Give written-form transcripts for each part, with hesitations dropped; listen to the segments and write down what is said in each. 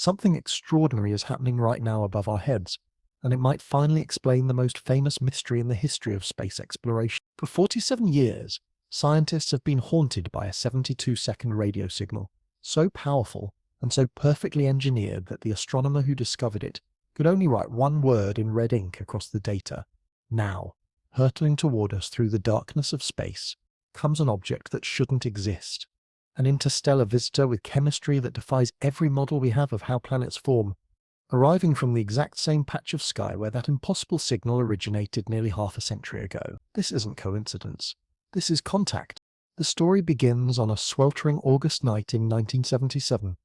Something extraordinary is happening right now above our heads, and it might finally explain the most famous mystery in the history of space exploration. For 47 years, scientists have been haunted by a 72-second radio signal, so powerful and so perfectly engineered that the astronomer who discovered it could only write one word in red ink across the data. Now, hurtling toward us through the darkness of space, comes an object that shouldn't exist. An interstellar visitor with chemistry that defies every model we have of how planets form, arriving from the exact same patch of sky where that impossible signal originated nearly half a century ago. This isn't coincidence. This is contact. The story begins on a sweltering August night in 1977,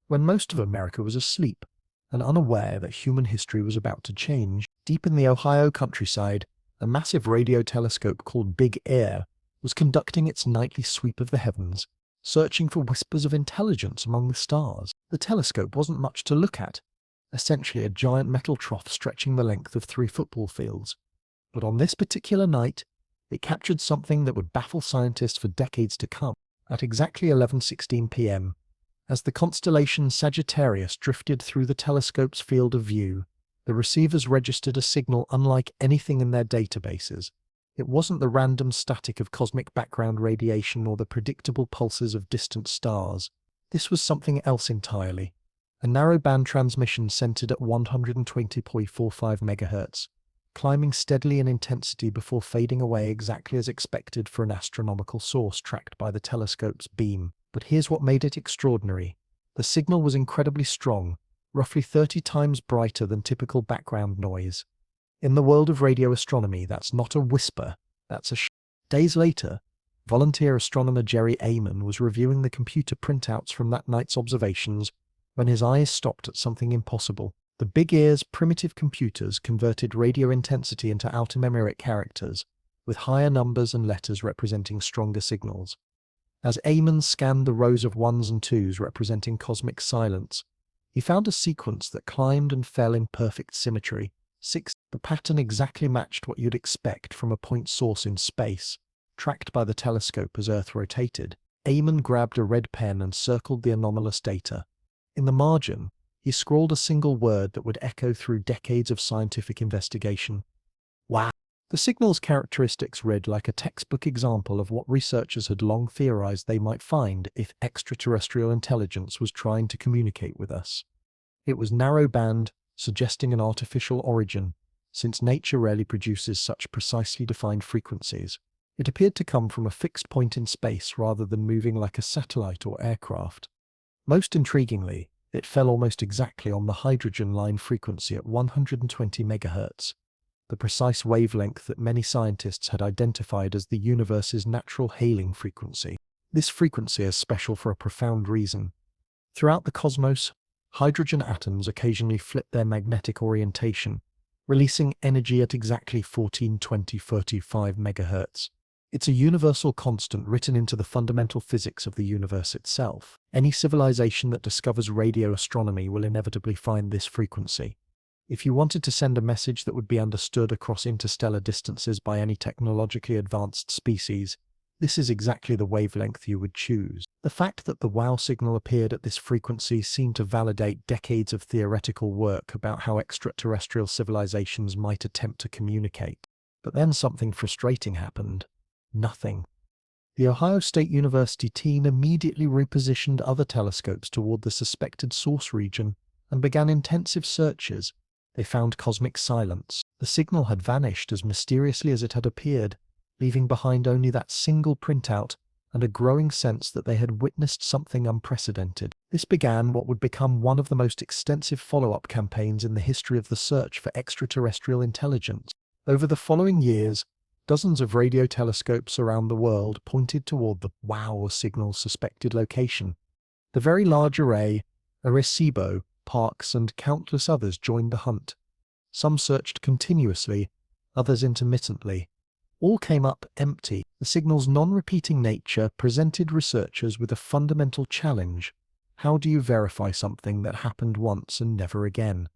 when most of America was asleep and unaware that human history was about to change. Deep in the Ohio countryside, a massive radio telescope called Big Ear was conducting its nightly sweep of the heavens, searching for whispers of intelligence among the stars. The telescope wasn't much to look at, essentially a giant metal trough stretching the length of 3 football fields. But on this particular night, it captured something that would baffle scientists for decades to come. At exactly 11:16 p.m., as the constellation Sagittarius drifted through the telescope's field of view, the receivers registered a signal unlike anything in their databases. It wasn't the random static of cosmic background radiation or the predictable pulses of distant stars. This was something else entirely. A narrowband transmission centered at 120.45 MHz, climbing steadily in intensity before fading away exactly as expected for an astronomical source tracked by the telescope's beam. But here's what made it extraordinary. The signal was incredibly strong, roughly 30 times brighter than typical background noise. In the world of radio astronomy, that's not a whisper, that's a Days later, volunteer astronomer Jerry Amon was reviewing the computer printouts from that night's observations when his eyes stopped at something impossible. The Big Ear's primitive computers converted radio intensity into alphanumeric characters, with higher numbers and letters representing stronger signals. As Amon scanned the rows of 1s and 2s representing cosmic silence, he found a sequence that climbed and fell in perfect symmetry. The pattern exactly matched what you'd expect from a point source in space, tracked by the telescope as Earth rotated. Amon grabbed a red pen and circled the anomalous data. In the margin, he scrawled a single word that would echo through decades of scientific investigation. Wow! The signal's characteristics read like a textbook example of what researchers had long theorized they might find if extraterrestrial intelligence was trying to communicate with us. It was narrowband, suggesting an artificial origin, since nature rarely produces such precisely defined frequencies. It appeared to come from a fixed point in space rather than moving like a satellite or aircraft. Most intriguingly, it fell almost exactly on the hydrogen line frequency at 120 MHz, the precise wavelength that many scientists had identified as the universe's natural hailing frequency. This frequency is special for a profound reason. Throughout the cosmos, hydrogen atoms occasionally flip their magnetic orientation, releasing energy at exactly 1420-35 MHz. It's a universal constant written into the fundamental physics of the universe itself. Any civilization that discovers radio astronomy will inevitably find this frequency. If you wanted to send a message that would be understood across interstellar distances by any technologically advanced species, this is exactly the wavelength you would choose. The fact that the WOW signal appeared at this frequency seemed to validate decades of theoretical work about how extraterrestrial civilizations might attempt to communicate. But then something frustrating happened. Nothing. The Ohio State University team immediately repositioned other telescopes toward the suspected source region and began intensive searches. They found cosmic silence. The signal had vanished as mysteriously as it had appeared, leaving behind only that single printout and a growing sense that they had witnessed something unprecedented. This began what would become one of the most extensive follow-up campaigns in the history of the search for extraterrestrial intelligence. Over the following years, dozens of radio telescopes around the world pointed toward the WOW signal's suspected location. The Very Large Array, Arecibo, Parkes, and countless others joined the hunt. Some searched continuously, others intermittently. All came up empty. The signal's non-repeating nature presented researchers with a fundamental challenge. How do you verify something that happened once and never again?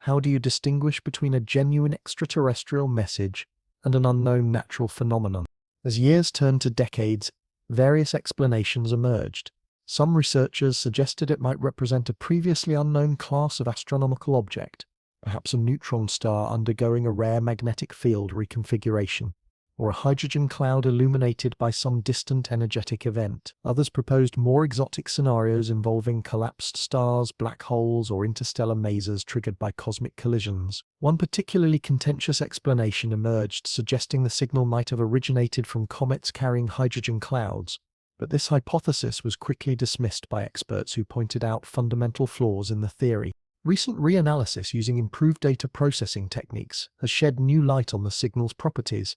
How do you distinguish between a genuine extraterrestrial message and an unknown natural phenomenon? As years turned to decades, various explanations emerged. Some researchers suggested it might represent a previously unknown class of astronomical object, perhaps a neutron star undergoing a rare magnetic field reconfiguration, or a hydrogen cloud illuminated by some distant energetic event. Others proposed more exotic scenarios involving collapsed stars, black holes, or interstellar mazes triggered by cosmic collisions. One particularly contentious explanation emerged, suggesting the signal might have originated from comets carrying hydrogen clouds, but this hypothesis was quickly dismissed by experts who pointed out fundamental flaws in the theory. Recent reanalysis using improved data processing techniques has shed new light on the signal's properties.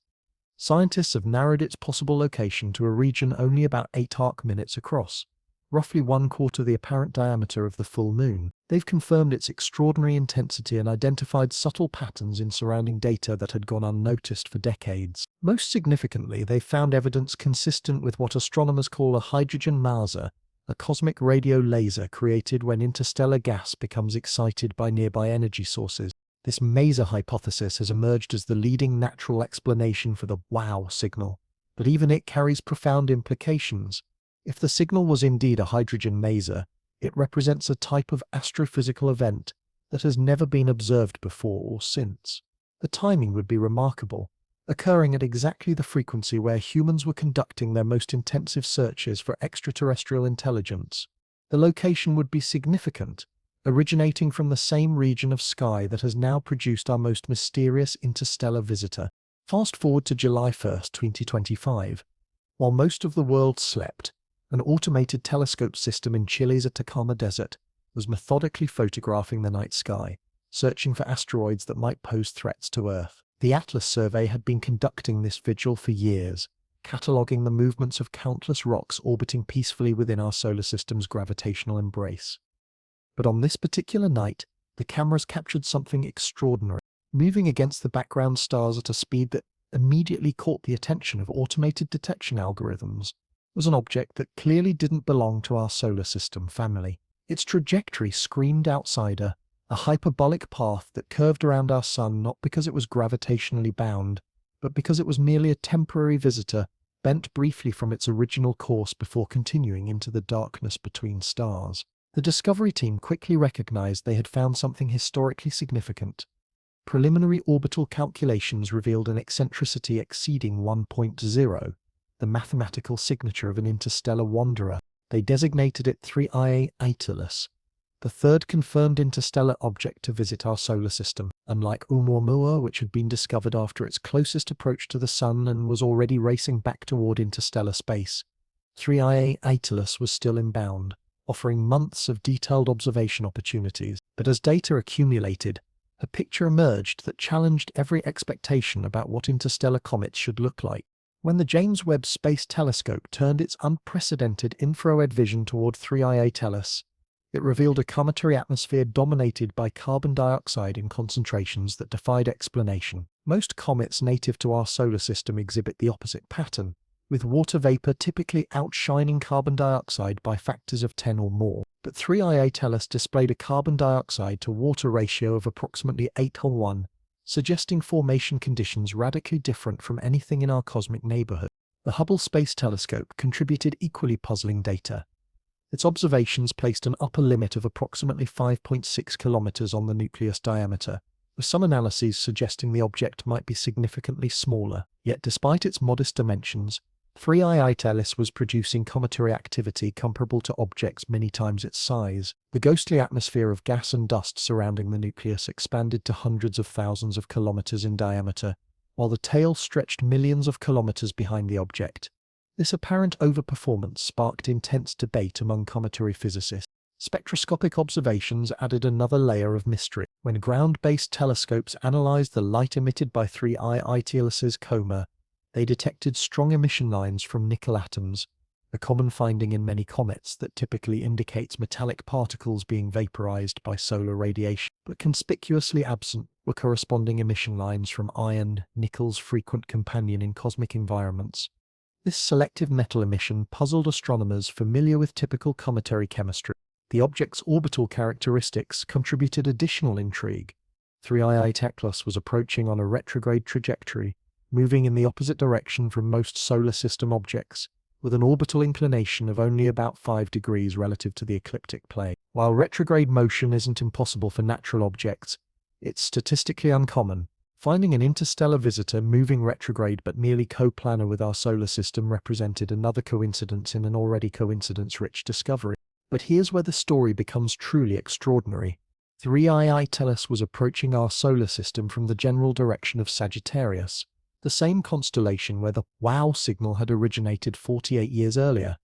Scientists have narrowed its possible location to a region only about 8 arc-minutes across, roughly 1/4 the apparent diameter of the full moon. They've confirmed its extraordinary intensity and identified subtle patterns in surrounding data that had gone unnoticed for decades. Most significantly, they found evidence consistent with what astronomers call a hydrogen maser, a cosmic radio laser created when interstellar gas becomes excited by nearby energy sources. This maser hypothesis has emerged as the leading natural explanation for the WOW signal, but even it carries profound implications. If the signal was indeed a hydrogen maser, it represents a type of astrophysical event that has never been observed before or since. The timing would be remarkable, occurring at exactly the frequency where humans were conducting their most intensive searches for extraterrestrial intelligence. The location would be significant, originating from the same region of sky that has now produced our most mysterious interstellar visitor. Fast forward to July 1st, 2025. While most of the world slept, an automated telescope system in Chile's Atacama Desert was methodically photographing the night sky, searching for asteroids that might pose threats to Earth. The Atlas survey had been conducting this vigil for years, cataloguing the movements of countless rocks orbiting peacefully within our solar system's gravitational embrace. But on this particular night, the cameras captured something extraordinary. Moving against the background stars at a speed that immediately caught the attention of automated detection algorithms was an object that clearly didn't belong to our solar system family. Its trajectory screamed outsider, a hyperbolic path that curved around our sun not because it was gravitationally bound, but because it was merely a temporary visitor, bent briefly from its original course before continuing into the darkness between stars. The Discovery team quickly recognized they had found something historically significant. Preliminary orbital calculations revealed an eccentricity exceeding 1.0, the mathematical signature of an interstellar wanderer. They designated it 3Ia Aetalis, the third confirmed interstellar object to visit our solar system. Unlike Oumuamua, which had been discovered after its closest approach to the Sun and was already racing back toward interstellar space, 3Ia Aetalis was still inbound, offering months of detailed observation opportunities. But as data accumulated, a picture emerged that challenged every expectation about what interstellar comets should look like. When the James Webb Space Telescope turned its unprecedented infrared vision toward 3Ia Aetalis, it revealed a cometary atmosphere dominated by carbon dioxide in concentrations that defied explanation. Most comets native to our solar system exhibit the opposite pattern, with water vapor typically outshining carbon dioxide by factors of 10 or more. But 3Ia Aetalis displayed a carbon dioxide to water ratio of approximately 8:1, suggesting formation conditions radically different from anything in our cosmic neighborhood. The Hubble Space Telescope contributed equally puzzling data. Its observations placed an upper limit of approximately 5.6 kilometers on the nucleus diameter, with some analyses suggesting the object might be significantly smaller. Yet despite its modest dimensions, 3Ia Aetalis was producing cometary activity comparable to objects many times its size. The ghostly atmosphere of gas and dust surrounding the nucleus expanded to hundreds of thousands of kilometers in diameter, while the tail stretched millions of kilometers behind the object. This apparent overperformance sparked intense debate among cometary physicists. Spectroscopic observations added another layer of mystery. When ground-based telescopes analyzed the light emitted by 3Ia Aetalis's coma, they detected strong emission lines from nickel atoms, a common finding in many comets that typically indicates metallic particles being vaporized by solar radiation. But conspicuously absent were corresponding emission lines from iron, nickel's frequent companion in cosmic environments. This selective metal emission puzzled astronomers familiar with typical cometary chemistry. The object's orbital characteristics contributed additional intrigue. 3Ia Aetalis was approaching on a retrograde trajectory, moving in the opposite direction from most solar system objects, with an orbital inclination of only about 5 degrees relative to the ecliptic plane. While retrograde motion isn't impossible for natural objects, it's statistically uncommon. Finding an interstellar visitor moving retrograde but nearly coplanar with our solar system represented another coincidence in an already coincidence-rich discovery. But here's where the story becomes truly extraordinary. 3i Tellus was approaching our solar system from the general direction of Sagittarius, the same constellation where the WOW signal had originated 48 years earlier.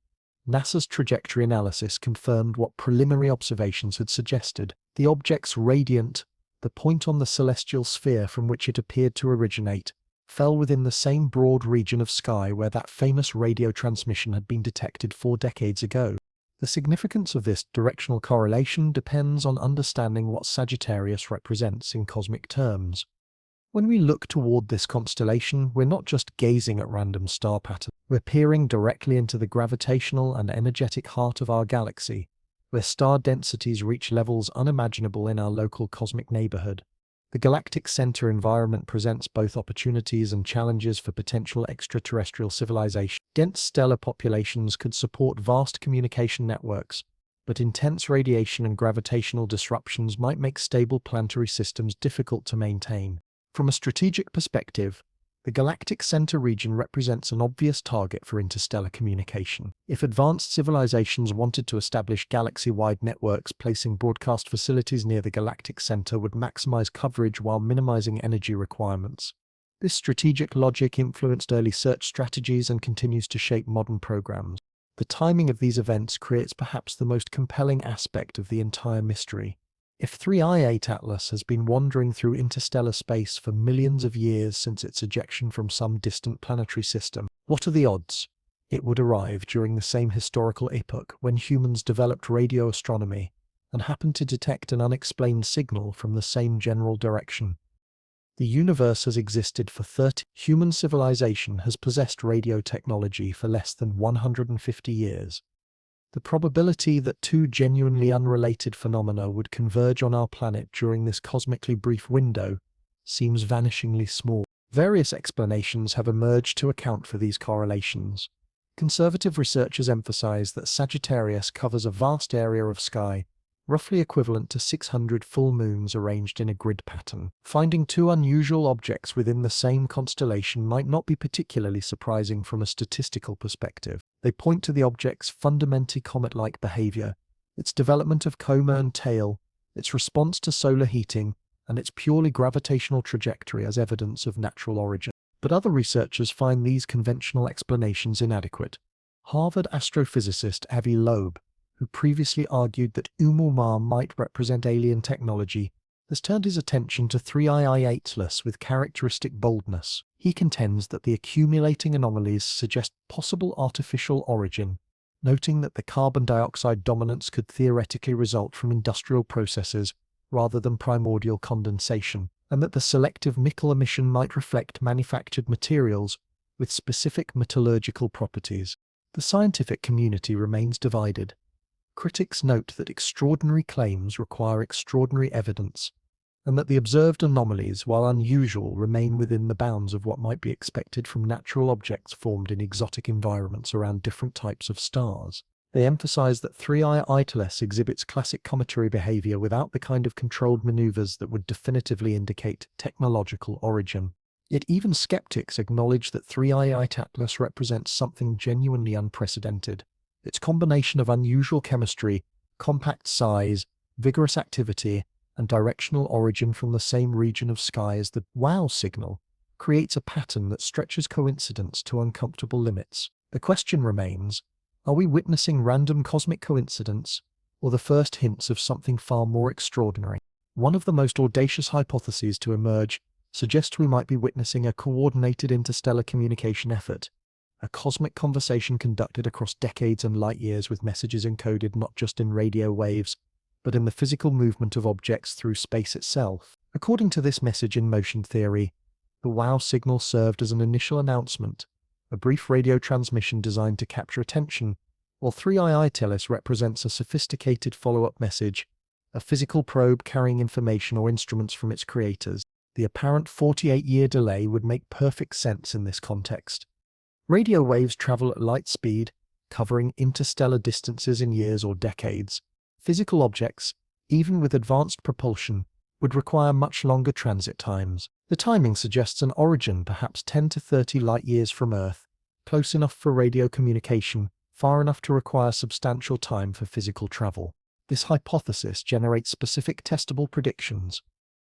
NASA's trajectory analysis confirmed what preliminary observations had suggested. The object's radiant, the point on the celestial sphere from which it appeared to originate, fell within the same broad region of sky where that famous radio transmission had been detected 4 decades ago. The significance of this directional correlation depends on understanding what Sagittarius represents in cosmic terms. When we look toward this constellation, we're not just gazing at random star patterns, we're peering directly into the gravitational and energetic heart of our galaxy, where star densities reach levels unimaginable in our local cosmic neighborhood. The galactic center environment presents both opportunities and challenges for potential extraterrestrial civilization. Dense stellar populations could support vast communication networks, but intense radiation and gravitational disruptions might make stable planetary systems difficult to maintain. From a strategic perspective, the galactic center region represents an obvious target for interstellar communication. If advanced civilizations wanted to establish galaxy-wide networks, placing broadcast facilities near the galactic center would maximize coverage while minimizing energy requirements. This strategic logic influenced early search strategies and continues to shape modern programs. The timing of these events creates perhaps the most compelling aspect of the entire mystery. If 3i Atlas has been wandering through interstellar space for millions of years since its ejection from some distant planetary system, what are the odds it would arrive during the same historical epoch when humans developed radio astronomy and happened to detect an unexplained signal from the same general direction? The universe has existed for 30. Human civilization has possessed radio technology for less than 150 years. The probability that two genuinely unrelated phenomena would converge on our planet during this cosmically brief window seems vanishingly small. Various explanations have emerged to account for these correlations. Conservative researchers emphasize that Sagittarius covers a vast area of sky, roughly equivalent to 600 full moons arranged in a grid pattern. Finding two unusual objects within the same constellation might not be particularly surprising from a statistical perspective. They point to the object's fundamentally comet-like behavior, its development of coma and tail, its response to solar heating, and its purely gravitational trajectory as evidence of natural origin. But other researchers find these conventional explanations inadequate. Harvard astrophysicist Avi Loeb, who previously argued that Oumuamua might represent alien technology, has turned his attention to 3i Atlas with characteristic boldness. He contends that the accumulating anomalies suggest possible artificial origin, noting that the carbon dioxide dominance could theoretically result from industrial processes rather than primordial condensation, and that the selective nickel emission might reflect manufactured materials with specific metallurgical properties. The scientific community remains divided. Critics note that extraordinary claims require extraordinary evidence, and that the observed anomalies, while unusual, remain within the bounds of what might be expected from natural objects formed in exotic environments around different types of stars. They emphasize that 3i Atlas exhibits classic cometary behavior without the kind of controlled maneuvers that would definitively indicate technological origin. Yet even skeptics acknowledge that 3i Atlas represents something genuinely unprecedented. Its combination of unusual chemistry, compact size, vigorous activity, and directional origin from the same region of sky as the WOW signal creates a pattern that stretches coincidence to uncomfortable limits. The question remains, are we witnessing random cosmic coincidence, or the first hints of something far more extraordinary? One of the most audacious hypotheses to emerge suggests we might be witnessing a coordinated interstellar communication effort, a cosmic conversation conducted across decades and light years with messages encoded not just in radio waves, but in the physical movement of objects through space itself. According to this message in motion theory, the WOW signal served as an initial announcement, a brief radio transmission designed to capture attention, while 3i Atlas represents a sophisticated follow-up message, a physical probe carrying information or instruments from its creators. The apparent 48-year delay would make perfect sense in this context. Radio waves travel at light speed, covering interstellar distances in years or decades. Physical objects, even with advanced propulsion, would require much longer transit times. The timing suggests an origin perhaps 10 to 30 light-years from Earth, close enough for radio communication, far enough to require substantial time for physical travel. This hypothesis generates specific testable predictions.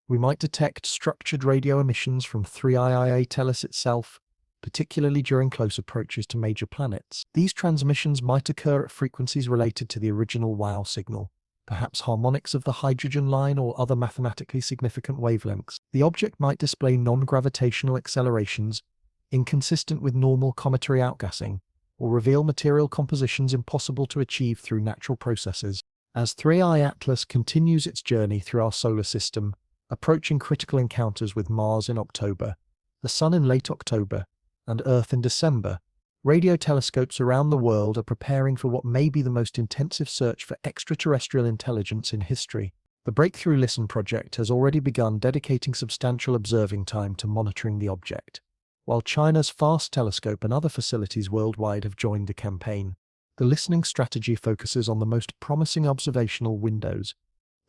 We might detect structured radio emissions from 3II Tellus itself, particularly during close approaches to major planets. These transmissions might occur at frequencies related to the original WOW signal, perhaps harmonics of the hydrogen line or other mathematically significant wavelengths. The object might display non-gravitational accelerations, inconsistent with normal cometary outgassing, or reveal material compositions impossible to achieve through natural processes. As 3I Atlas continues its journey through our solar system, approaching critical encounters with Mars in October, the Sun in late October, and Earth in December, radio telescopes around the world are preparing for what may be the most intensive search for extraterrestrial intelligence in history. The Breakthrough Listen project has already begun dedicating substantial observing time to monitoring the object, while China's FAST telescope and other facilities worldwide have joined the campaign. The listening strategy focuses on the most promising observational windows.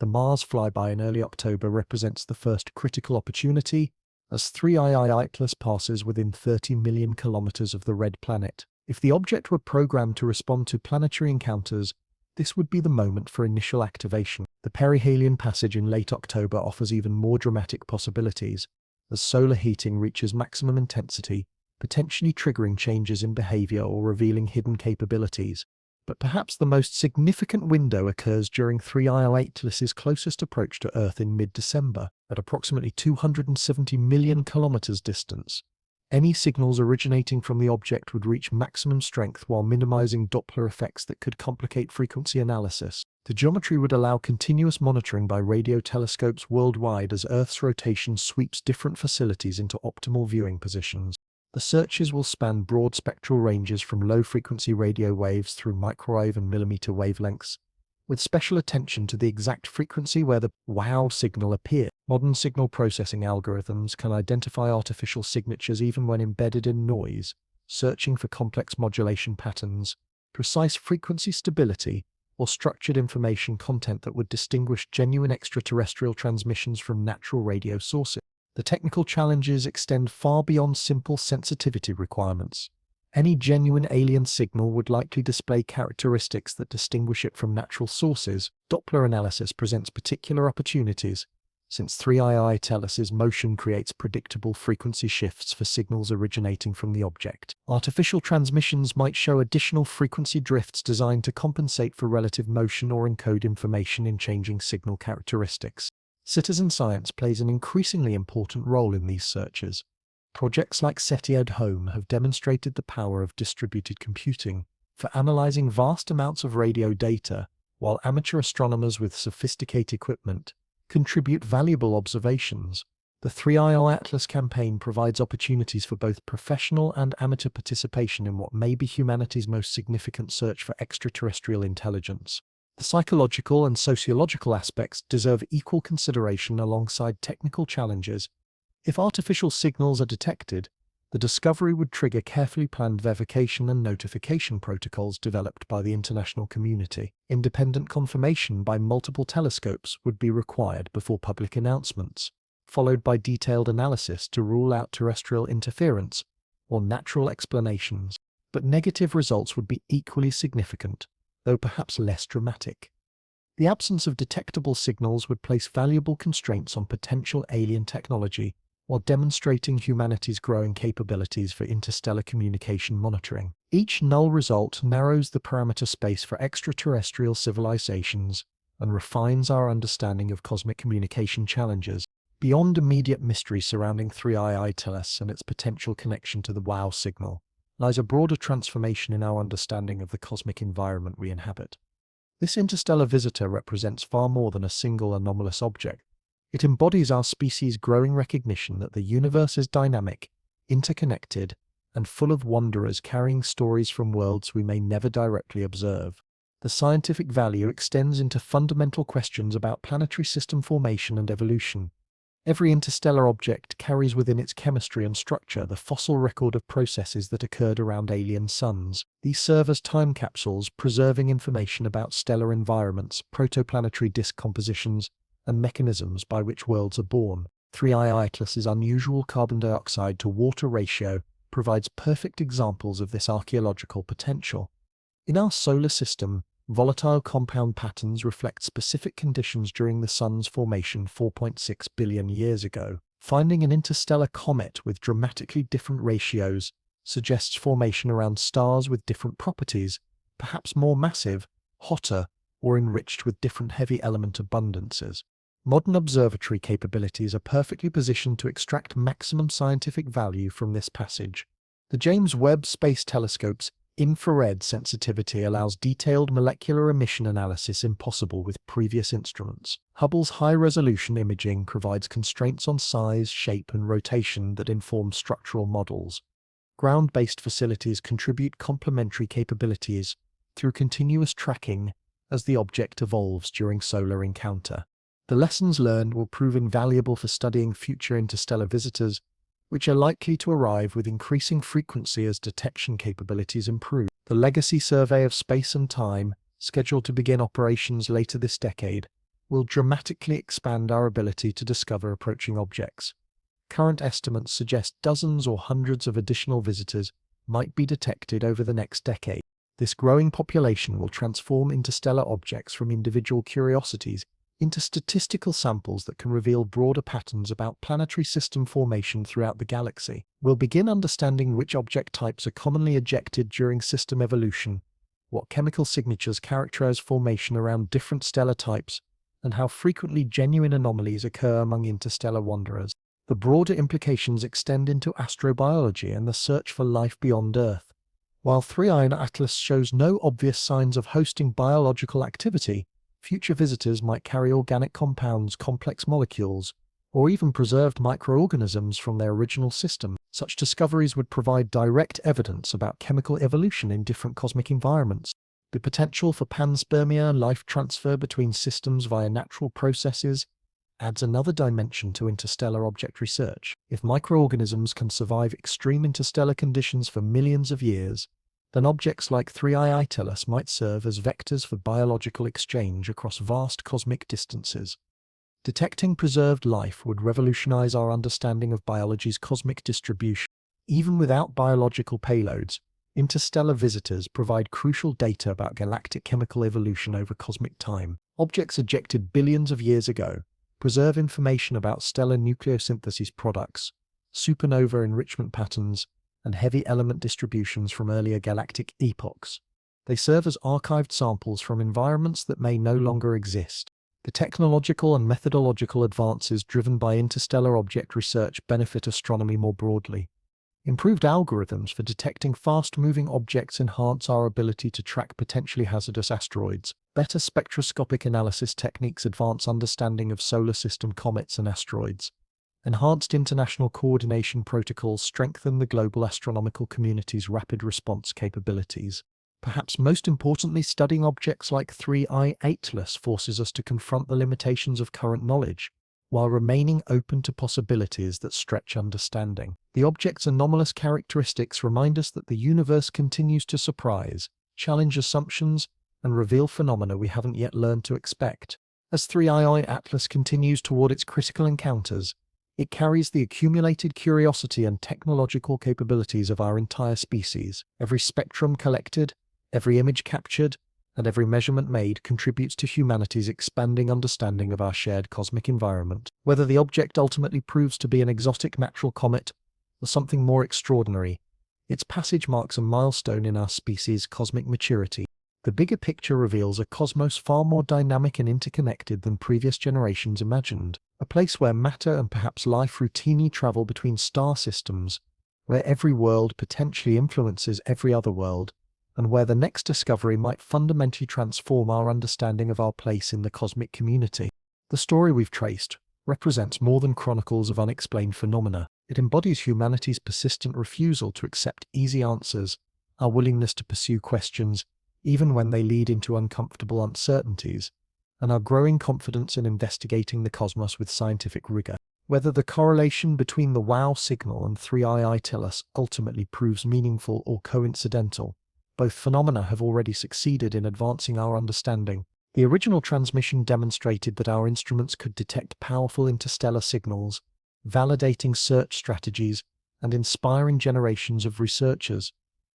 The Mars flyby in early October represents the first critical opportunity, as 3II Atlas passes within 30 million kilometers of the red planet. If the object were programmed to respond to planetary encounters, this would be the moment for initial activation. The perihelion passage in late October offers even more dramatic possibilities, as solar heating reaches maximum intensity, potentially triggering changes in behavior or revealing hidden capabilities. But perhaps the most significant window occurs during 3I Atlas's closest approach to Earth in mid-December, at approximately 270 million kilometers distance. Any signals originating from the object would reach maximum strength while minimizing Doppler effects that could complicate frequency analysis. The geometry would allow continuous monitoring by radio telescopes worldwide as Earth's rotation sweeps different facilities into optimal viewing positions. The searches will span broad spectral ranges from low-frequency radio waves through microwave and millimeter wavelengths, with special attention to the exact frequency where the WOW signal appears. Modern signal processing algorithms can identify artificial signatures even when embedded in noise, searching for complex modulation patterns, precise frequency stability, or structured information content that would distinguish genuine extraterrestrial transmissions from natural radio sources. The technical challenges extend far beyond simple sensitivity requirements. Any genuine alien signal would likely display characteristics that distinguish it from natural sources. Doppler analysis presents particular opportunities, since 3II Tellus's motion creates predictable frequency shifts for signals originating from the object. Artificial transmissions might show additional frequency drifts designed to compensate for relative motion or encode information in changing signal characteristics. Citizen science plays an increasingly important role in these searches. Projects like SETI@Home have demonstrated the power of distributed computing for analyzing vast amounts of radio data, while amateur astronomers with sophisticated equipment contribute valuable observations. The 3II Atlas campaign provides opportunities for both professional and amateur participation in what may be humanity's most significant search for extraterrestrial intelligence. The psychological and sociological aspects deserve equal consideration alongside technical challenges. If artificial signals are detected, the discovery would trigger carefully planned verification and notification protocols developed by the international community. Independent confirmation by multiple telescopes would be required before public announcements, followed by detailed analysis to rule out terrestrial interference or natural explanations. But negative results would be equally significant, though perhaps less dramatic. The absence of detectable signals would place valuable constraints on potential alien technology, while demonstrating humanity's growing capabilities for interstellar communication monitoring. Each null result narrows the parameter space for extraterrestrial civilizations and refines our understanding of cosmic communication challenges. Beyond immediate mystery surrounding 3II Tellus and its potential connection to the WOW signal, lies a broader transformation in our understanding of the cosmic environment we inhabit. This interstellar visitor represents far more than a single anomalous object. It embodies our species' growing recognition that the universe is dynamic, interconnected, and full of wanderers carrying stories from worlds we may never directly observe. The scientific value extends into fundamental questions about planetary system formation and evolution. Every interstellar object carries within its chemistry and structure the fossil record of processes that occurred around alien suns. These serve as time capsules, preserving information about stellar environments, protoplanetary disk compositions, and mechanisms by which worlds are born. 3I Atlas's unusual carbon dioxide to water ratio provides perfect examples of this archaeological potential. In our solar system, volatile compound patterns reflect specific conditions during the Sun's formation 4.6 billion years ago. Finding an interstellar comet with dramatically different ratios suggests formation around stars with different properties, perhaps more massive, hotter, or enriched with different heavy element abundances. Modern observatory capabilities are perfectly positioned to extract maximum scientific value from this passage. The James Webb Space Telescope's infrared sensitivity allows detailed molecular emission analysis impossible with previous instruments. Hubble's high-resolution imaging provides constraints on size, shape, and rotation that inform structural models. Ground-based facilities contribute complementary capabilities through continuous tracking as the object evolves during solar encounter. The lessons learned will prove invaluable for studying future interstellar visitors, which are likely to arrive with increasing frequency as detection capabilities improve. The Legacy Survey of Space and Time, scheduled to begin operations later this decade, will dramatically expand our ability to discover approaching objects. Current estimates suggest dozens or hundreds of additional visitors might be detected over the next decade. This growing population will transform interstellar objects from individual curiosities into statistical samples that can reveal broader patterns about planetary system formation throughout the galaxy. We'll begin understanding which object types are commonly ejected during system evolution, what chemical signatures characterize formation around different stellar types, and how frequently genuine anomalies occur among interstellar wanderers. The broader implications extend into astrobiology and the search for life beyond Earth. While 3I Atlas shows no obvious signs of hosting biological activity, future visitors might carry organic compounds, complex molecules, or even preserved microorganisms from their original system. Such discoveries would provide direct evidence about chemical evolution in different cosmic environments. The potential for panspermia, life transfer between systems via natural processes, adds another dimension to interstellar object research. If microorganisms can survive extreme interstellar conditions for millions of years, then objects like 3I Atlas might serve as vectors for biological exchange across vast cosmic distances. Detecting preserved life would revolutionize our understanding of biology's cosmic distribution. Even without biological payloads, interstellar visitors provide crucial data about galactic chemical evolution over cosmic time. Objects ejected billions of years ago preserve information about stellar nucleosynthesis products, supernova enrichment patterns, and heavy element distributions from earlier galactic epochs. They serve as archived samples from environments that may no longer exist. The technological and methodological advances driven by interstellar object research benefit astronomy more broadly. Improved algorithms for detecting fast-moving objects enhance our ability to track potentially hazardous asteroids. Better spectroscopic analysis techniques advance understanding of solar system comets and asteroids. Enhanced international coordination protocols strengthen the global astronomical community's rapid response capabilities. Perhaps most importantly, studying objects like 3I Atlas forces us to confront the limitations of current knowledge, while remaining open to possibilities that stretch understanding. The object's anomalous characteristics remind us that the universe continues to surprise, challenge assumptions, and reveal phenomena we haven't yet learned to expect. As 3I Atlas continues toward its critical encounters, it carries the accumulated curiosity and technological capabilities of our entire species. Every spectrum collected, every image captured, and every measurement made contributes to humanity's expanding understanding of our shared cosmic environment. Whether the object ultimately proves to be an exotic natural comet or something more extraordinary, its passage marks a milestone in our species' cosmic maturity. The bigger picture reveals a cosmos far more dynamic and interconnected than previous generations imagined, a place where matter and perhaps life routinely travel between star systems, where every world potentially influences every other world, and where the next discovery might fundamentally transform our understanding of our place in the cosmic community. The story we've traced represents more than chronicles of unexplained phenomena. It embodies humanity's persistent refusal to accept easy answers, our willingness to pursue questions, even when they lead into uncomfortable uncertainties, and our growing confidence in investigating the cosmos with scientific rigor. Whether the correlation between the wow signal and 3i Itilus ultimately proves meaningful or coincidental, both phenomena have already succeeded in advancing our understanding. The original transmission demonstrated that our instruments could detect powerful interstellar signals, validating search strategies and inspiring generations of researchers.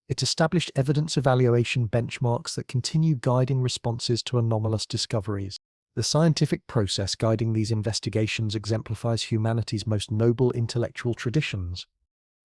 It established evidence evaluation benchmarks that continue guiding responses to anomalous discoveries. The scientific process guiding these investigations exemplifies humanity's most noble intellectual traditions.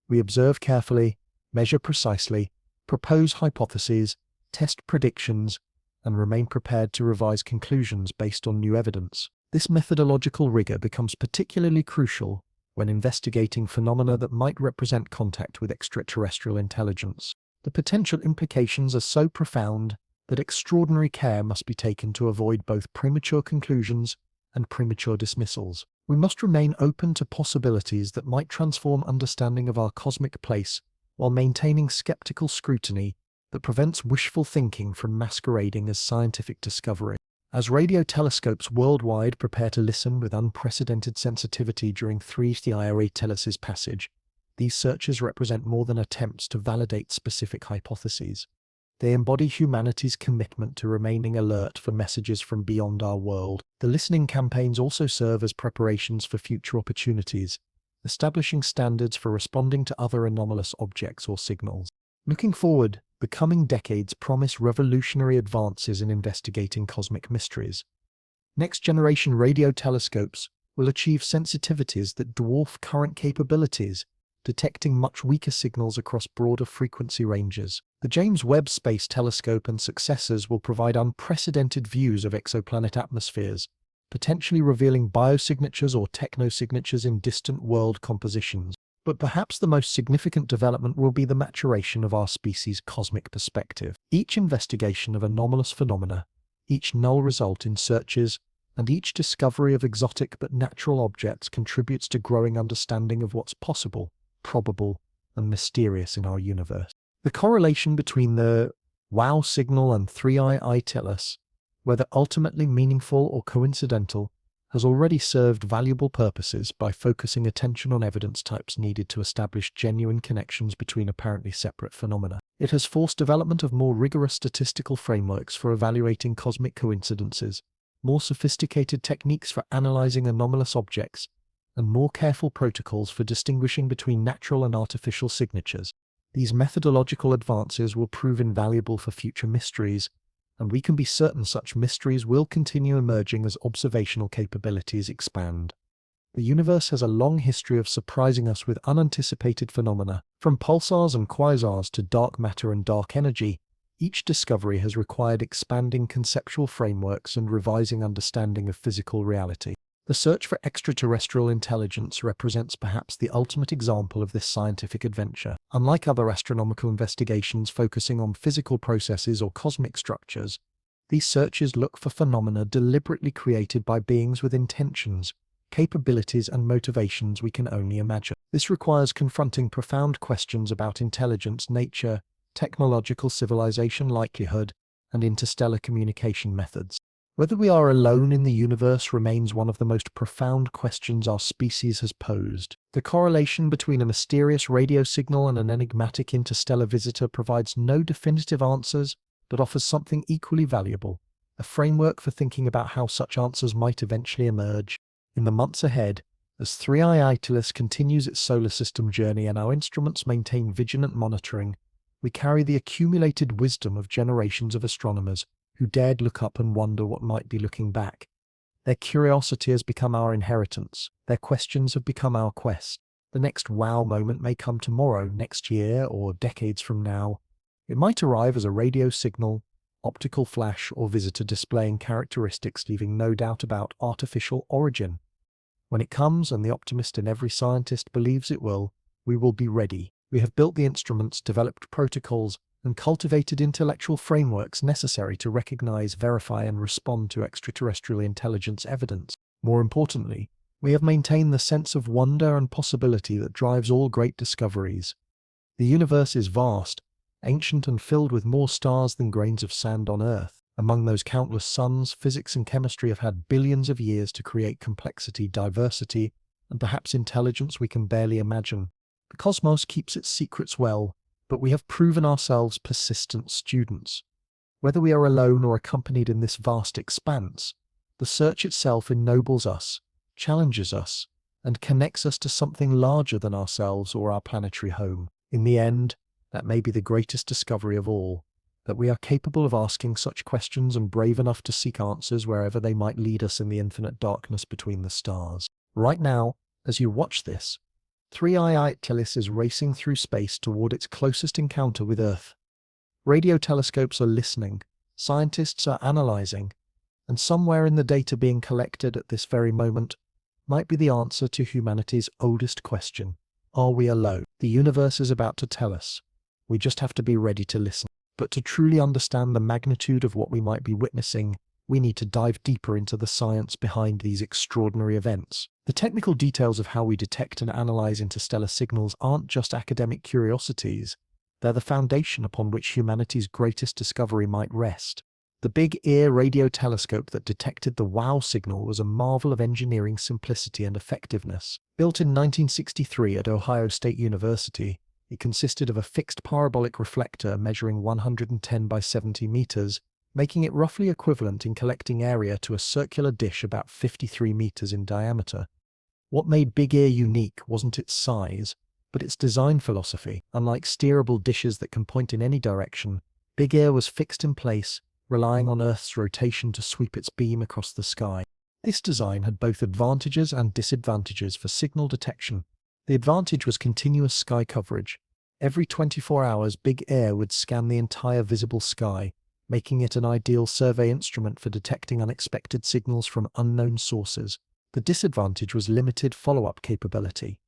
We observe carefully, measure precisely, propose hypotheses, test predictions, and remain prepared to revise conclusions based on new evidence. This methodological rigor becomes particularly crucial when investigating phenomena that might represent contact with extraterrestrial intelligence. The potential implications are so profound that extraordinary care must be taken to avoid both premature conclusions and premature dismissals. We must remain open to possibilities that might transform understanding of our cosmic place while maintaining skeptical scrutiny that prevents wishful thinking from masquerading as scientific discovery. As radio telescopes worldwide prepare to listen with unprecedented sensitivity during 3i Itilus' passage, these searches represent more than attempts to validate specific hypotheses. They embody humanity's commitment to remaining alert for messages from beyond our world. The listening campaigns also serve as preparations for future opportunities, establishing standards for responding to other anomalous objects or signals. Looking forward, the coming decades promise revolutionary advances in investigating cosmic mysteries. Next-generation radio telescopes will achieve sensitivities that dwarf current capabilities, detecting much weaker signals across broader frequency ranges. The James Webb Space Telescope and successors will provide unprecedented views of exoplanet atmospheres, potentially revealing biosignatures or technosignatures in distant world compositions. But perhaps the most significant development will be the maturation of our species' cosmic perspective. Each investigation of anomalous phenomena, each null result in searches, and each discovery of exotic but natural objects contributes to growing understanding of what's possible, probable, and mysterious in our universe. The correlation between the wow signal and 3i Itilus, whether ultimately meaningful or coincidental, has already served valuable purposes by focusing attention on evidence types needed to establish genuine connections between apparently separate phenomena. It has forced development of more rigorous statistical frameworks for evaluating cosmic coincidences, more sophisticated techniques for analyzing anomalous objects, and more careful protocols for distinguishing between natural and artificial signatures. These methodological advances will prove invaluable for future mysteries, and we can be certain such mysteries will continue emerging as observational capabilities expand. The universe has a long history of surprising us with unanticipated phenomena. From pulsars and quasars to dark matter and dark energy, each discovery has required expanding conceptual frameworks and revising understanding of physical reality. The search for extraterrestrial intelligence represents perhaps the ultimate example of this scientific adventure. Unlike other astronomical investigations focusing on physical processes or cosmic structures, these searches look for phenomena deliberately created by beings with intentions, capabilities, and motivations we can only imagine. This requires confronting profound questions about intelligence, nature, technological civilization likelihood, and interstellar communication methods. Whether we are alone in the universe remains one of the most profound questions our species has posed. The correlation between a mysterious radio signal and an enigmatic interstellar visitor provides no definitive answers, but offers something equally valuable, a framework for thinking about how such answers might eventually emerge. In the months ahead, as 3i Itilus continues its solar system journey and our instruments maintain vigilant monitoring, we carry the accumulated wisdom of generations of astronomers who dared look up and wonder what might be looking back. Their curiosity has become our inheritance. Their questions have become our quest. The next wow moment may come tomorrow, next year, or decades from now. It might arrive as a radio signal, optical flash, or visitor displaying characteristics leaving no doubt about artificial origin. When it comes, and the optimist in every scientist believes it will, we will be ready. We have built the instruments, developed protocols, and cultivated intellectual frameworks necessary to recognize, verify, and respond to extraterrestrial intelligence evidence. More importantly, we have maintained the sense of wonder and possibility that drives all great discoveries. The universe is vast, ancient, and filled with more stars than grains of sand on Earth. Among those countless suns, physics and chemistry have had billions of years to create complexity, diversity, and perhaps intelligence we can barely imagine. The cosmos keeps its secrets well, but we have proven ourselves persistent students. Whether we are alone or accompanied in this vast expanse, the search itself ennobles us, challenges us, and connects us to something larger than ourselves or our planetary home. In the end, that may be the greatest discovery of all, that we are capable of asking such questions and brave enough to seek answers wherever they might lead us in the infinite darkness between the stars. Right now, as you watch this, 3i Itilis is racing through space toward its closest encounter with Earth. Radio telescopes are listening, scientists are analyzing, and somewhere in the data being collected at this very moment might be the answer to humanity's oldest question. Are we alone? The universe is about to tell us. We just have to be ready to listen. But to truly understand the magnitude of what we might be witnessing, we need to dive deeper into the science behind these extraordinary events. The technical details of how we detect and analyze interstellar signals aren't just academic curiosities. They're the foundation upon which humanity's greatest discovery might rest. The Big Ear radio telescope that detected the WOW signal was a marvel of engineering simplicity and effectiveness. Built in 1963 at Ohio State University, it consisted of a fixed parabolic reflector measuring 110 by 70 meters, making it roughly equivalent in collecting area to a circular dish about 53 meters in diameter. What made Big Ear unique wasn't its size, but its design philosophy. Unlike steerable dishes that can point in any direction, Big Ear was fixed in place, relying on Earth's rotation to sweep its beam across the sky. This design had both advantages and disadvantages for signal detection. The advantage was continuous sky coverage. Every 24 hours, Big Ear would scan the entire visible sky, making it an ideal survey instrument for detecting unexpected signals from unknown sources. The disadvantage was limited follow-up capability.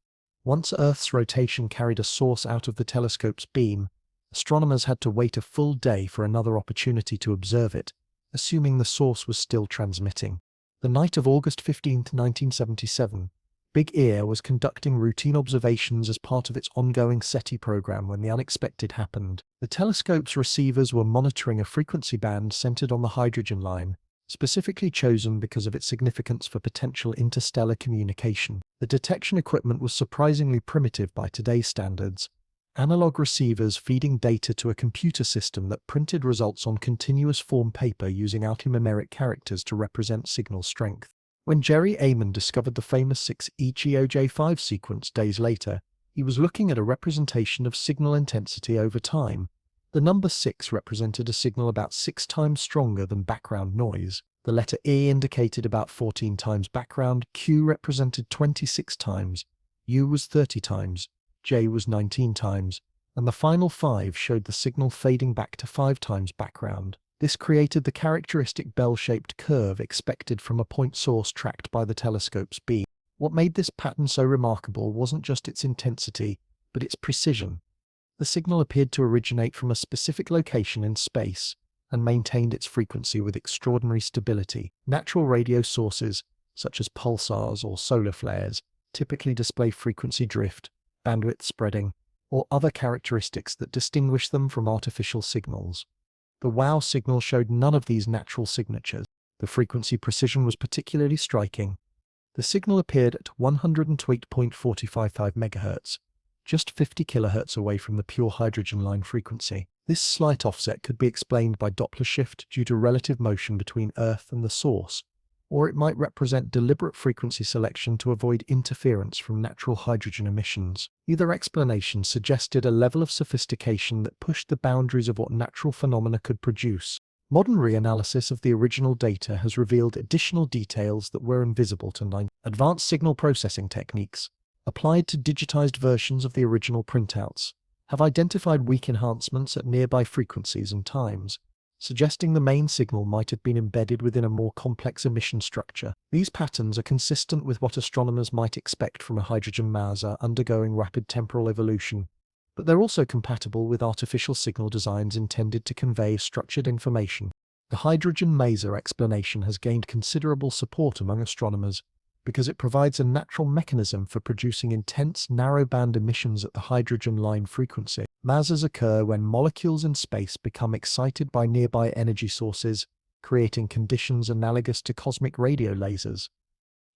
Once Earth's rotation carried a source out of the telescope's beam, astronomers had to wait a full day for another opportunity to observe it, assuming the source was still transmitting. The night of August 15, 1977, Big Ear was conducting routine observations as part of its ongoing SETI program when the unexpected happened. The telescope's receivers were monitoring a frequency band centered on the hydrogen line, specifically chosen because of its significance for potential interstellar communication. The detection equipment was surprisingly primitive by today's standards. Analog receivers feeding data to a computer system that printed results on continuous form paper using alphanumeric characters to represent signal strength. When Jerry Amon discovered the famous 6EGOJ5 sequence days later, he was looking at a representation of signal intensity over time. The number 6 represented a signal about 6 times stronger than background noise. The letter E indicated about 14 times background, Q represented 26 times, U was 30 times, J was 19 times, and the final 5 showed the signal fading back to 5 times background. This created the characteristic bell-shaped curve expected from a point source tracked by the telescope's beam. What made this pattern so remarkable wasn't just its intensity, but its precision. The signal appeared to originate from a specific location in space and maintained its frequency with extraordinary stability. Natural radio sources, such as pulsars or solar flares, typically display frequency drift, bandwidth spreading, or other characteristics that distinguish them from artificial signals. The WOW signal showed none of these natural signatures. The frequency precision was particularly striking. The signal appeared at 108.455 MHz, just 50 kHz away from the pure hydrogen line frequency. This slight offset could be explained by Doppler shift due to relative motion between Earth and the source, or it might represent deliberate frequency selection to avoid interference from natural hydrogen emissions. Either explanation suggested a level of sophistication that pushed the boundaries of what natural phenomena could produce. Modern reanalysis of the original data has revealed additional details that were invisible to advanced signal processing techniques, applied to digitized versions of the original printouts, have identified weak enhancements at nearby frequencies and times, suggesting the main signal might have been embedded within a more complex emission structure. These patterns are consistent with what astronomers might expect from a hydrogen maser undergoing rapid temporal evolution, but they're also compatible with artificial signal designs intended to convey structured information. The hydrogen maser explanation has gained considerable support among astronomers because it provides a natural mechanism for producing intense narrowband emissions at the hydrogen line frequency. Masers occur when molecules in space become excited by nearby energy sources, creating conditions analogous to cosmic radio lasers.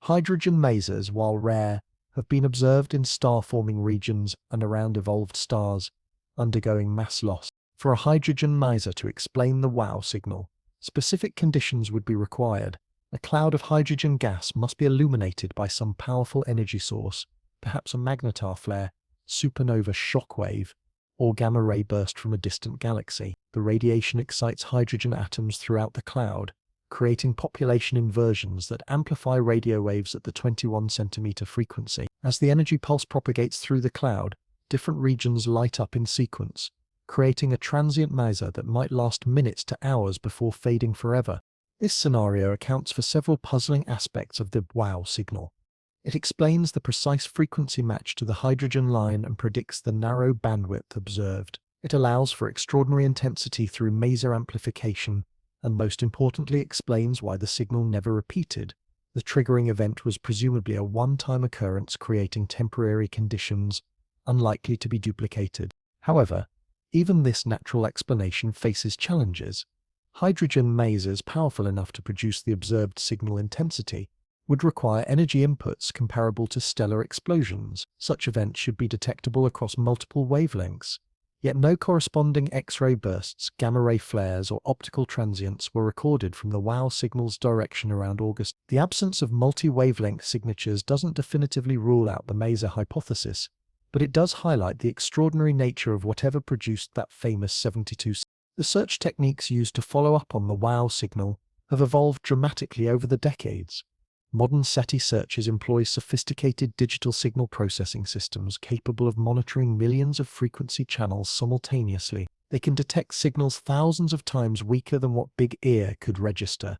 Hydrogen masers, while rare, have been observed in star-forming regions and around evolved stars undergoing mass loss. For a hydrogen maser to explain the WOW signal, specific conditions would be required. A cloud of hydrogen gas must be illuminated by some powerful energy source, perhaps a magnetar flare, supernova shockwave, or gamma-ray burst from a distant galaxy. The radiation excites hydrogen atoms throughout the cloud, creating population inversions that amplify radio waves at the 21 centimeter frequency. As the energy pulse propagates through the cloud, different regions light up in sequence, creating a transient maser that might last minutes to hours before fading forever. This scenario accounts for several puzzling aspects of the WOW signal. It explains the precise frequency match to the hydrogen line and predicts the narrow bandwidth observed. It allows for extraordinary intensity through maser amplification, and most importantly explains why the signal never repeated. The triggering event was presumably a one-time occurrence creating temporary conditions unlikely to be duplicated. However, even this natural explanation faces challenges. Hydrogen masers powerful enough to produce the observed signal intensity would require energy inputs comparable to stellar explosions. Such events should be detectable across multiple wavelengths. Yet no corresponding X-ray bursts, gamma-ray flares, or optical transients were recorded from the WOW signal's direction around August. The absence of multi-wavelength signatures doesn't definitively rule out the maser hypothesis, but it does highlight the extraordinary nature of whatever produced that famous 72. The search techniques used to follow up on the WOW signal have evolved dramatically over the decades. Modern SETI searches employ sophisticated digital signal processing systems capable of monitoring millions of frequency channels simultaneously. They can detect signals thousands of times weaker than what big ear could register,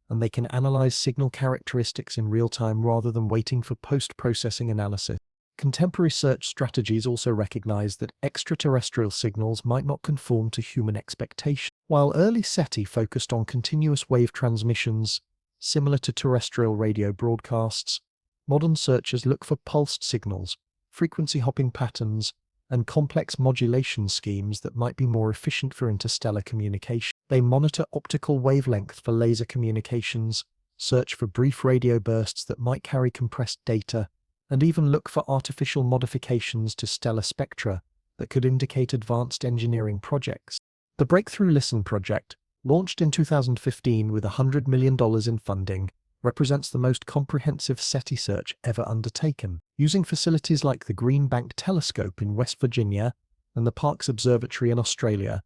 and they can analyze signal characteristics in real time rather than waiting for post-processing analysis. Contemporary search strategies also recognize that extraterrestrial signals might not conform to human expectation. While early SETI focused on continuous wave transmissions, similar to terrestrial radio broadcasts, modern searchers look for pulsed signals, frequency hopping patterns, and complex modulation schemes that might be more efficient for interstellar communication. They monitor optical wavelength for laser communications, search for brief radio bursts that might carry compressed data, and even look for artificial modifications to stellar spectra that could indicate advanced engineering projects. The Breakthrough Listen project, launched in 2015 with $100 million in funding, represents the most comprehensive SETI search ever undertaken. Using facilities like the Green Bank Telescope in West Virginia and the Parkes Observatory in Australia,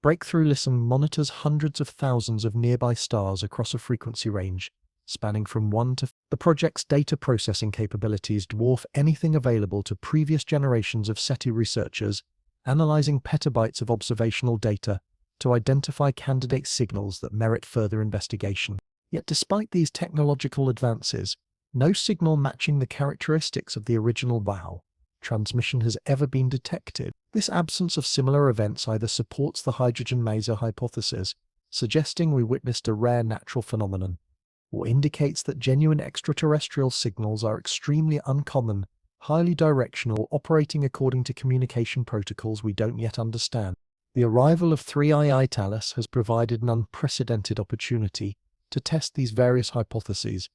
Breakthrough Listen monitors hundreds of thousands of nearby stars across a frequency range, spanning from 1 to 5. The project's data processing capabilities dwarf anything available to previous generations of SETI researchers, analyzing petabytes of observational data to identify candidate signals that merit further investigation. Yet despite these technological advances, no signal matching the characteristics of the original WOW transmission has ever been detected. This absence of similar events either supports the hydrogen maser hypothesis, suggesting we witnessed a rare natural phenomenon, or indicates that genuine extraterrestrial signals are extremely uncommon, highly directional, operating according to communication protocols we don't yet understand. The arrival of 3II Thales has provided an unprecedented opportunity to test these various hypotheses.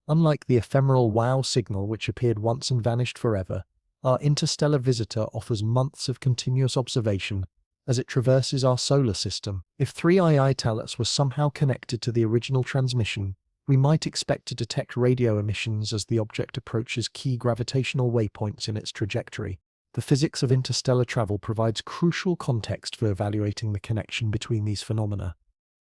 Unlike the ephemeral WOW signal which appeared once and vanished forever, our interstellar visitor offers months of continuous observation as it traverses our solar system. If 3II Thales was somehow connected to the original transmission, we might expect to detect radio emissions as the object approaches key gravitational waypoints in its trajectory. The physics of interstellar travel provides crucial context for evaluating the connection between these phenomena.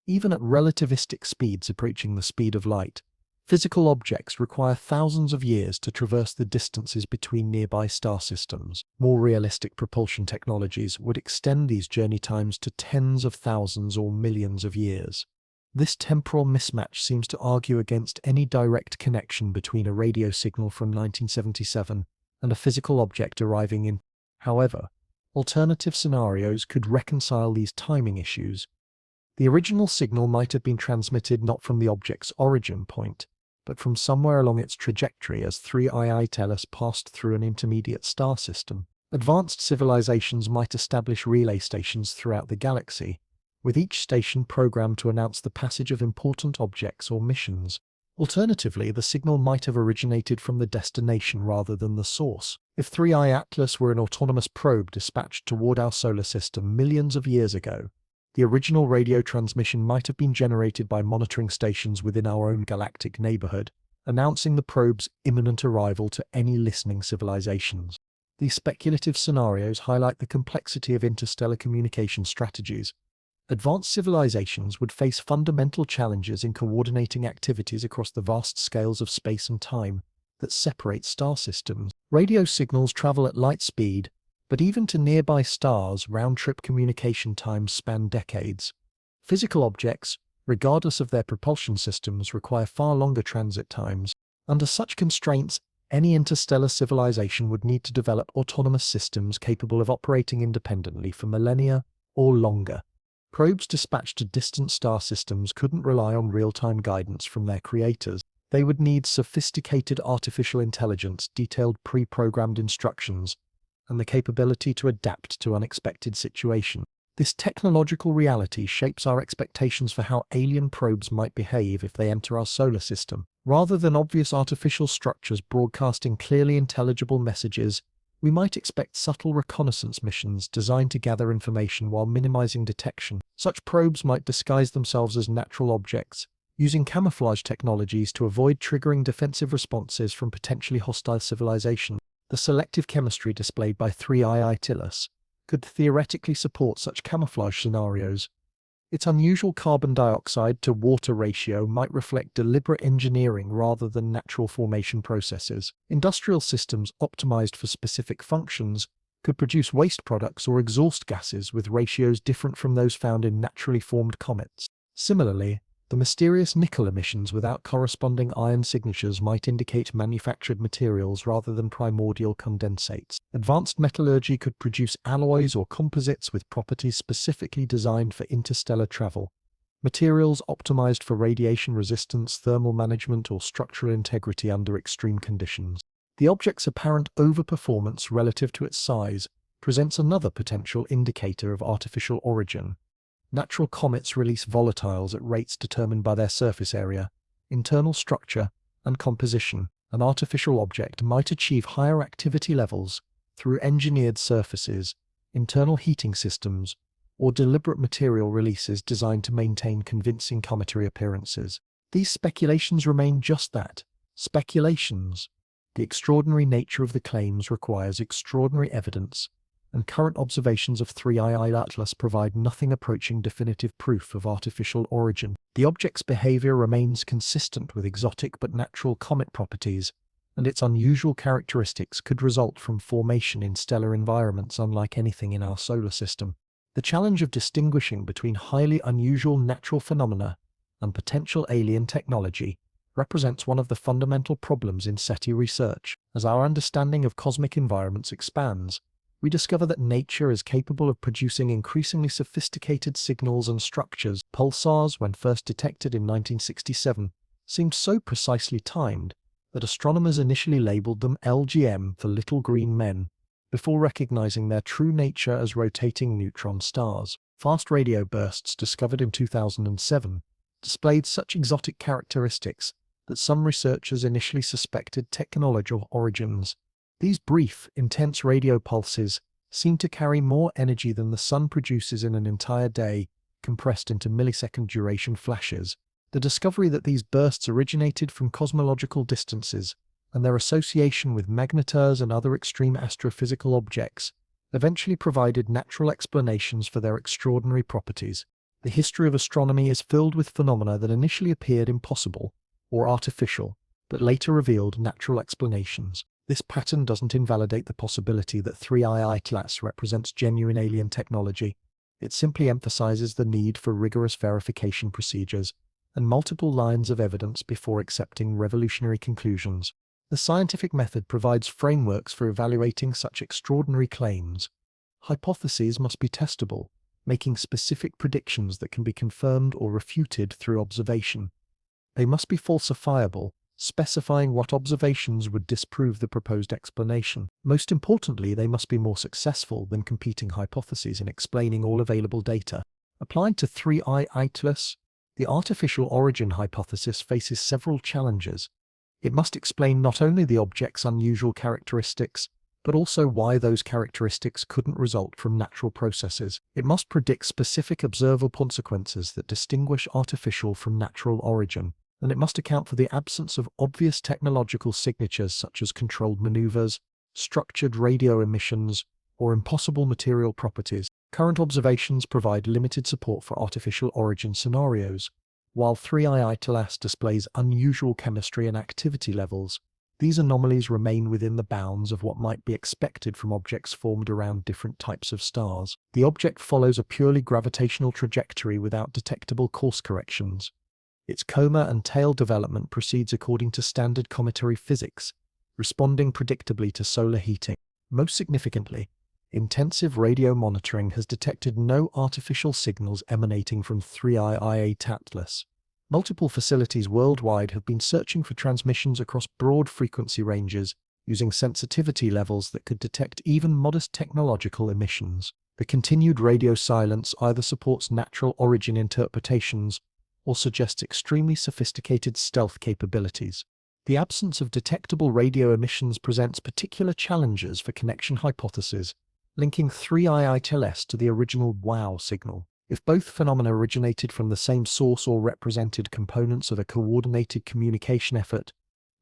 Even at relativistic speeds approaching the speed of light, physical objects require thousands of years to traverse the distances between nearby star systems. More realistic propulsion technologies would extend these journey times to tens of thousands or millions of years. This temporal mismatch seems to argue against any direct connection between a radio signal from 1977 and a physical object arriving in. However, alternative scenarios could reconcile these timing issues. The original signal might have been transmitted not from the object's origin point, but from somewhere along its trajectory as 3II Thales passed through an intermediate star system. Advanced civilizations might establish relay stations throughout the galaxy, with each station programmed to announce the passage of important objects or missions. Alternatively, the signal might have originated from the destination rather than the source. If 3i Atlas were an autonomous probe dispatched toward our solar system millions of years ago, the original radio transmission might have been generated by monitoring stations within our own galactic neighborhood, announcing the probe's imminent arrival to any listening civilizations. These speculative scenarios highlight the complexity of interstellar communication strategies. Advanced civilizations would face fundamental challenges in coordinating activities across the vast scales of space and time that separate star systems. Radio signals travel at light speed, but even to nearby stars, round-trip communication times span decades. Physical objects, regardless of their propulsion systems, require far longer transit times. Under such constraints, any interstellar civilization would need to develop autonomous systems capable of operating independently for millennia or longer. Probes dispatched to distant star systems couldn't rely on real-time guidance from their creators. They would need sophisticated artificial intelligence, detailed pre-programmed instructions, and the capability to adapt to unexpected situations. This technological reality shapes our expectations for how alien probes might behave if they enter our solar system. Rather than obvious artificial structures broadcasting clearly intelligible messages, we might expect subtle reconnaissance missions designed to gather information while minimizing detection. Such probes might disguise themselves as natural objects, using camouflage technologies to avoid triggering defensive responses from potentially hostile civilizations. The selective chemistry displayed by 3i Atlas could theoretically support such camouflage scenarios. Its unusual carbon dioxide to water ratio might reflect deliberate engineering rather than natural formation processes. Industrial systems optimized for specific functions could produce waste products or exhaust gases with ratios different from those found in naturally formed comets. Similarly, the mysterious nickel emissions without corresponding iron signatures might indicate manufactured materials rather than primordial condensates. Advanced metallurgy could produce alloys or composites with properties specifically designed for interstellar travel. Materials optimized for radiation resistance, thermal management, or structural integrity under extreme conditions. The object's apparent overperformance relative to its size presents another potential indicator of artificial origin. Natural comets release volatiles at rates determined by their surface area, internal structure, and composition. An artificial object might achieve higher activity levels through engineered surfaces, internal heating systems, or deliberate material releases designed to maintain convincing cometary appearances. These speculations remain just that, speculations. The extraordinary nature of the claims requires extraordinary evidence, and current observations of 3i Atlas provide nothing approaching definitive proof of artificial origin. The object's behavior remains consistent with exotic but natural comet properties, and its unusual characteristics could result from formation in stellar environments unlike anything in our solar system. The challenge of distinguishing between highly unusual natural phenomena and potential alien technology represents one of the fundamental problems in SETI research. As our understanding of cosmic environments expands, we discover that nature is capable of producing increasingly sophisticated signals and structures. Pulsars, when first detected in 1967, seemed so precisely timed that astronomers initially labeled them LGM for little green men, before recognizing their true nature as rotating neutron stars. Fast radio bursts discovered in 2007 displayed such exotic characteristics that some researchers initially suspected technological origins. These brief, intense radio pulses seem to carry more energy than the sun produces in an entire day, compressed into millisecond duration flashes. The discovery that these bursts originated from cosmological distances and their association with magnetars and other extreme astrophysical objects eventually provided natural explanations for their extraordinary properties. The history of astronomy is filled with phenomena that initially appeared impossible or artificial, but later revealed natural explanations. This pattern doesn't invalidate the possibility that 3i Atlas represents genuine alien technology. It simply emphasizes the need for rigorous verification procedures and multiple lines of evidence before accepting revolutionary conclusions. The scientific method provides frameworks for evaluating such extraordinary claims. Hypotheses must be testable, making specific predictions that can be confirmed or refuted through observation. They must be falsifiable, specifying what observations would disprove the proposed explanation. Most importantly, they must be more successful than competing hypotheses in explaining all available data. Applied to 3i Atlas, The artificial origin hypothesis faces several challenges. It must explain not only the object's unusual characteristics, but also why those characteristics couldn't result from natural processes. It must predict specific observable consequences that distinguish artificial from natural origin, and it must account for the absence of obvious technological signatures such as controlled maneuvers, structured radio emissions, or impossible material properties. Current observations provide limited support for artificial origin scenarios. While 3II Telas displays unusual chemistry and activity levels, these anomalies remain within the bounds of what might be expected from objects formed around different types of stars. The object follows a purely gravitational trajectory without detectable course corrections. Its coma and tail development proceeds according to standard cometary physics, responding predictably to solar heating. Most significantly, intensive radio monitoring has detected no artificial signals emanating from 3II Atlas. Multiple facilities worldwide have been searching for transmissions across broad frequency ranges using sensitivity levels that could detect even modest technological emissions. The continued radio silence either supports natural origin interpretations or suggests extremely sophisticated stealth capabilities. The absence of detectable radio emissions presents particular challenges for connection hypotheses, linking 3II Telas to the original WOW signal. If both phenomena originated from the same source or represented components of a coordinated communication effort,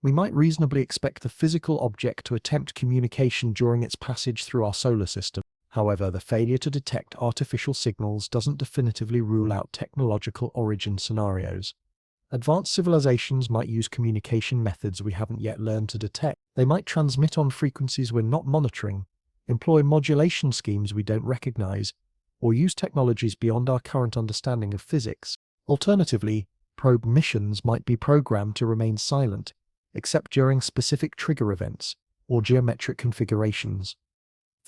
we might reasonably expect the physical object to attempt communication during its passage through our solar system. However, the failure to detect artificial signals doesn't definitively rule out technological origin scenarios. Advanced civilizations might use communication methods we haven't yet learned to detect. They might transmit on frequencies we're not monitoring, employ modulation schemes we don't recognize, or use technologies beyond our current understanding of physics. Alternatively, probe missions might be programmed to remain silent, except during specific trigger events or geometric configurations.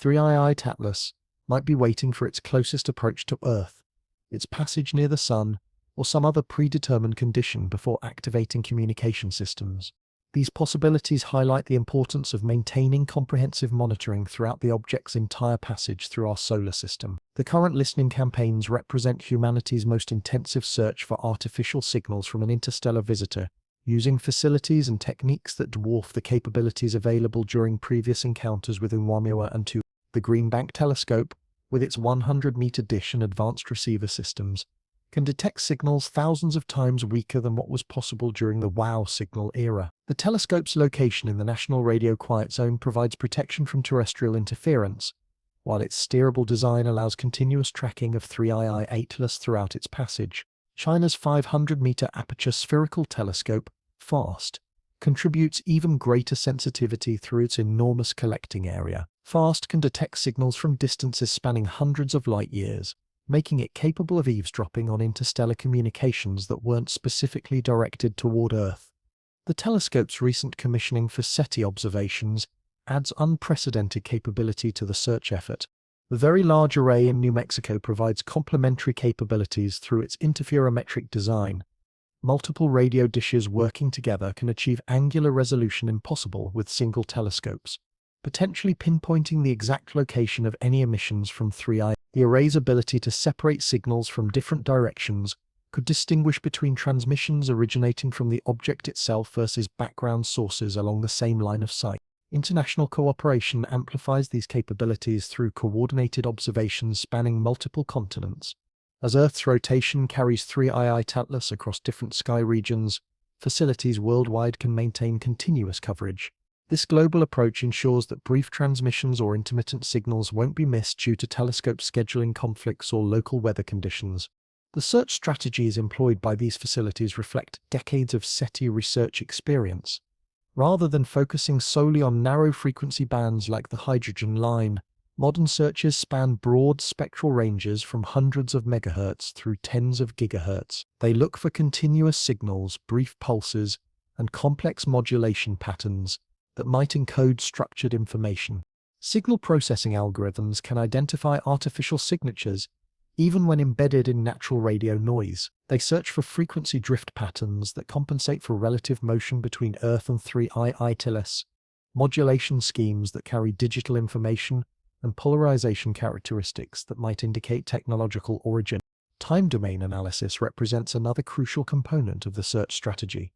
3II Atlas might be waiting for its closest approach to Earth, its passage near the Sun, or some other predetermined condition before activating communication systems. These possibilities highlight the importance of maintaining comprehensive monitoring throughout the object's entire passage through our solar system. The current listening campaigns represent humanity's most intensive search for artificial signals from an interstellar visitor, using facilities and techniques that dwarf the capabilities available during previous encounters with Oumuamua and 2. The Green Bank Telescope, with its 100-meter dish and advanced receiver systems, can detect signals thousands of times weaker than what was possible during the WOW signal era. The telescope's location in the National Radio Quiet Zone provides protection from terrestrial interference, while its steerable design allows continuous tracking of 3II Atlas throughout its passage. China's 500-meter aperture spherical telescope, FAST, contributes even greater sensitivity through its enormous collecting area. FAST can detect signals from distances spanning hundreds of light years, making it capable of eavesdropping on interstellar communications that weren't specifically directed toward Earth. The telescope's recent commissioning for SETI observations adds unprecedented capability to the search effort. The Very Large Array in New Mexico provides complementary capabilities through its interferometric design. Multiple radio dishes working together can achieve angular resolution impossible with single telescopes, potentially pinpointing the exact location of any emissions from 3II. The array's ability to separate signals from different directions could distinguish between transmissions originating from the object itself versus background sources along the same line of sight. International cooperation amplifies these capabilities through coordinated observations spanning multiple continents. As Earth's rotation carries 3II Atlas across different sky regions, facilities worldwide can maintain continuous coverage. This global approach ensures that brief transmissions or intermittent signals won't be missed due to telescope scheduling conflicts or local weather conditions. The search strategies employed by these facilities reflect decades of SETI research experience. Rather than focusing solely on narrow frequency bands like the hydrogen line, modern searches span broad spectral ranges from hundreds of megahertz through tens of gigahertz. They look for continuous signals, brief pulses, and complex modulation patterns that might encode structured information. Signal processing algorithms can identify artificial signatures even when embedded in natural radio noise. They search for frequency drift patterns that compensate for relative motion between Earth and 3II Atlas, modulation schemes that carry digital information, and polarization characteristics that might indicate technological origin. Time domain analysis represents another crucial component of the search strategy.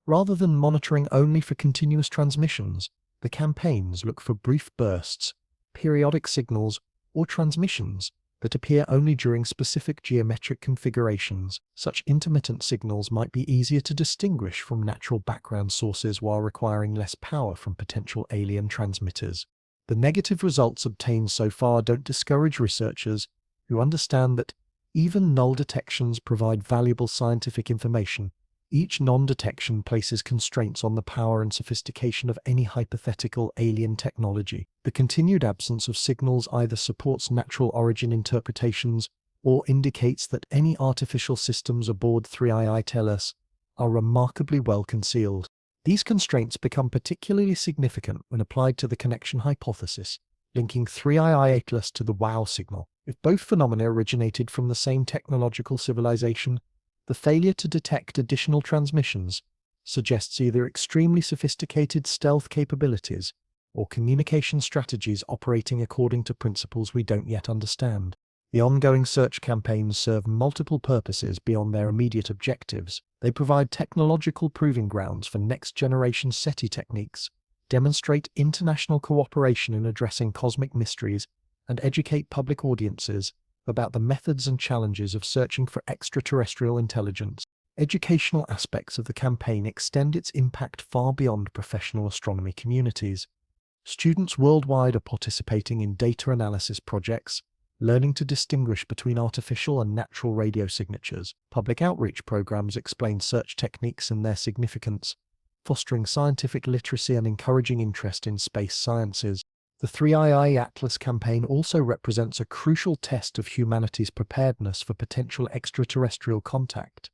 Rather than monitoring only for continuous transmissions, the campaigns look for brief bursts, periodic signals, or transmissions that appear only during specific geometric configurations. Such intermittent signals might be easier to distinguish from natural background sources while requiring less power from potential alien transmitters. The negative results obtained so far don't discourage researchers who understand that even null detections provide valuable scientific information. Each non-detection places constraints on the power and sophistication of any hypothetical alien technology. The continued absence of signals either supports natural origin interpretations or indicates that any artificial systems aboard 3II Tellus are remarkably well concealed. These constraints become particularly significant when applied to the connection hypothesis, linking 3II Atlas to the WOW signal. If both phenomena originated from the same technological civilization, the failure to detect additional transmissions suggests either extremely sophisticated stealth capabilities or communication strategies operating according to principles we don't yet understand. The ongoing search campaigns serve multiple purposes beyond their immediate objectives. They provide technological proving grounds for next-generation SETI techniques, demonstrate international cooperation in addressing cosmic mysteries, and educate public audiences about the methods and challenges of searching for extraterrestrial intelligence. Educational aspects of the campaign extend its impact far beyond professional astronomy communities. Students worldwide are participating in data analysis projects, learning to distinguish between artificial and natural radio signatures. Public outreach programs explain search techniques and their significance, fostering scientific literacy and encouraging interest in space sciences. The 3II Atlas campaign also represents a crucial test of humanity's preparedness for potential extraterrestrial contact.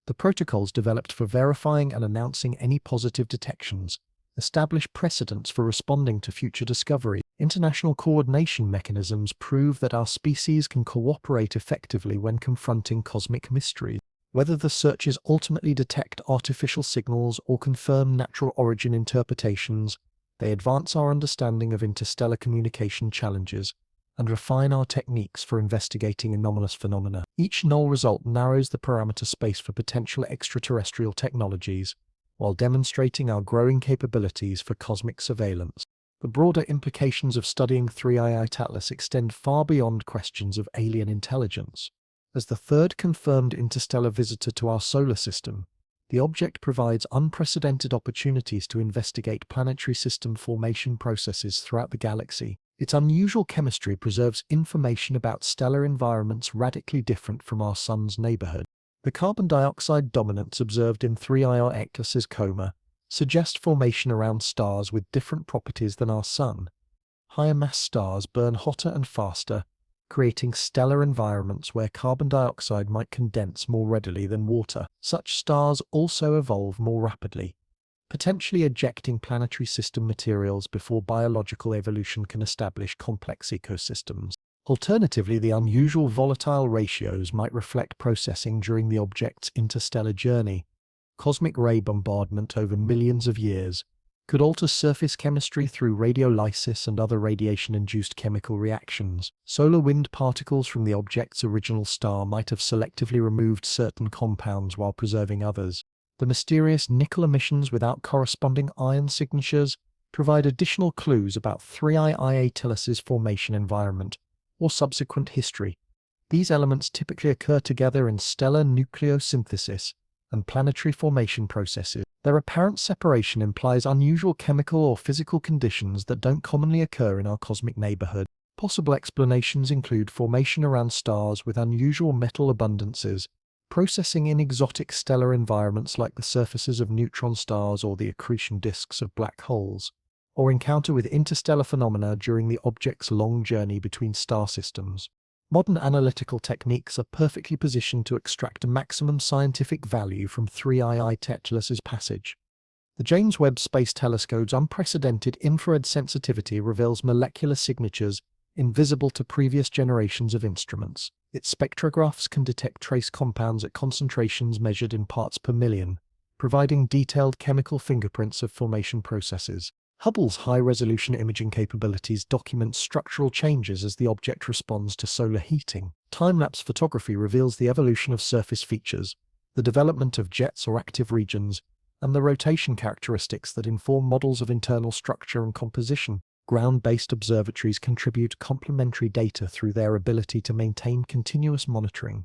The protocols developed for verifying and announcing any positive detections establish precedents for responding to future discovery. International coordination mechanisms prove that our species can cooperate effectively when confronting cosmic mysteries. Whether the searches ultimately detect artificial signals or confirm natural origin interpretations, they advance our understanding of interstellar communication challenges and refine our techniques for investigating anomalous phenomena. Each null result narrows the parameter space for potential extraterrestrial technologies, while demonstrating our growing capabilities for cosmic surveillance. The broader implications of studying 3II Atlas extend far beyond questions of alien intelligence. As the third confirmed interstellar visitor to our solar system, the object provides unprecedented opportunities to investigate planetary system formation processes throughout the galaxy. Its unusual chemistry preserves information about stellar environments radically different from our Sun's neighborhood. The carbon dioxide dominance observed in 3II Atlas's coma suggests formation around stars with different properties than our Sun. Higher mass stars burn hotter and faster, creating stellar environments where carbon dioxide might condense more readily than water. Such stars also evolve more rapidly, potentially ejecting planetary system materials before biological evolution can establish complex ecosystems. Alternatively, the unusual volatile ratios might reflect processing during the object's interstellar journey. Cosmic ray bombardment over millions of years could alter surface chemistry through radiolysis and other radiation-induced chemical reactions. Solar wind particles from the object's original star might have selectively removed certain compounds while preserving others. The mysterious nickel emissions without corresponding iron signatures provide additional clues about 3II Tellus's formation environment or subsequent history. These elements typically occur together in stellar nucleosynthesis and planetary formation processes. Their apparent separation implies unusual chemical or physical conditions that don't commonly occur in our cosmic neighborhood. Possible explanations include formation around stars with unusual metal abundances, processing in exotic stellar environments like the surfaces of neutron stars or the accretion disks of black holes, or encounter with interstellar phenomena during the object's long journey between star systems. Modern analytical techniques are perfectly positioned to extract maximum scientific value from 3II Tellus's passage. The James Webb Space Telescope's unprecedented infrared sensitivity reveals molecular signatures invisible to previous generations of instruments. Its spectrographs can detect trace compounds at concentrations measured in parts per million, providing detailed chemical fingerprints of formation processes. Hubble's high-resolution imaging capabilities document structural changes as the object responds to solar heating. Time-lapse photography reveals the evolution of surface features, the development of jets or active regions, and the rotation characteristics that inform models of internal structure and composition. Ground-based observatories contribute complementary data through their ability to maintain continuous monitoring.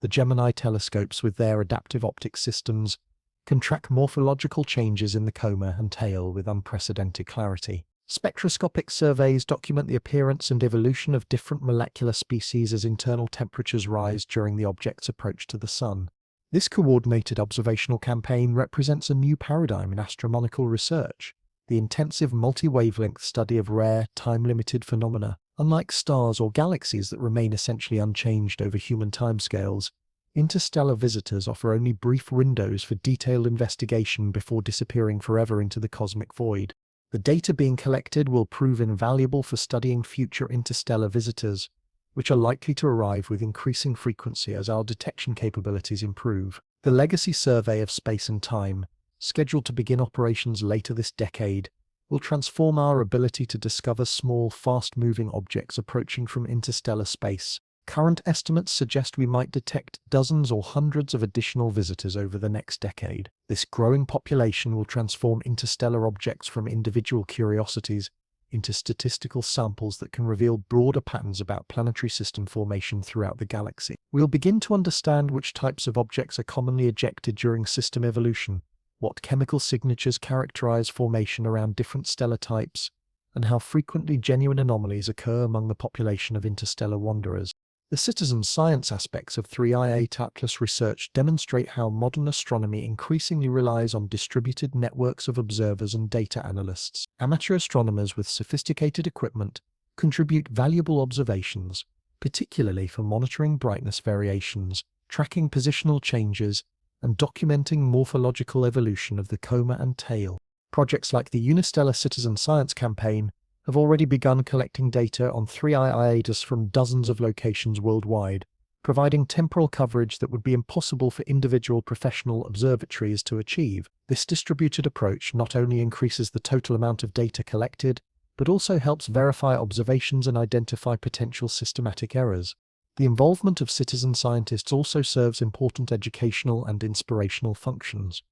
The Gemini telescopes, with their adaptive optic systems, can track morphological changes in the coma and tail with unprecedented clarity. Spectroscopic surveys document the appearance and evolution of different molecular species as internal temperatures rise during the object's approach to the Sun. This coordinated observational campaign represents a new paradigm in astronomical research, the intensive multi-wavelength study of rare, time-limited phenomena. Unlike stars or galaxies that remain essentially unchanged over human timescales, interstellar visitors offer only brief windows for detailed investigation before disappearing forever into the cosmic void. The data being collected will prove invaluable for studying future interstellar visitors, which are likely to arrive with increasing frequency as our detection capabilities improve. The Legacy Survey of Space and Time, scheduled to begin operations later this decade, will transform our ability to discover small, fast-moving objects approaching from interstellar space. Current estimates suggest we might detect dozens or hundreds of additional visitors over the next decade. This growing population will transform interstellar objects from individual curiosities into statistical samples that can reveal broader patterns about planetary system formation throughout the galaxy. We'll begin to understand which types of objects are commonly ejected during system evolution, what chemical signatures characterize formation around different stellar types, and how frequently genuine anomalies occur among the population of interstellar wanderers. The citizen science aspects of 3i8 Atlas research demonstrate how modern astronomy increasingly relies on distributed networks of observers and data analysts. Amateur astronomers with sophisticated equipment contribute valuable observations, particularly for monitoring brightness variations, tracking positional changes, and documenting morphological evolution of the coma and tail. Projects like the Unistellar Citizen Science Campaign have already begun collecting data on 3i8 from dozens of locations worldwide, providing temporal coverage that would be impossible for individual professional observatories to achieve. This distributed approach not only increases the total amount of data collected, but also helps verify observations and identify potential systematic errors. The involvement of citizen scientists also serves important educational and inspirational functions.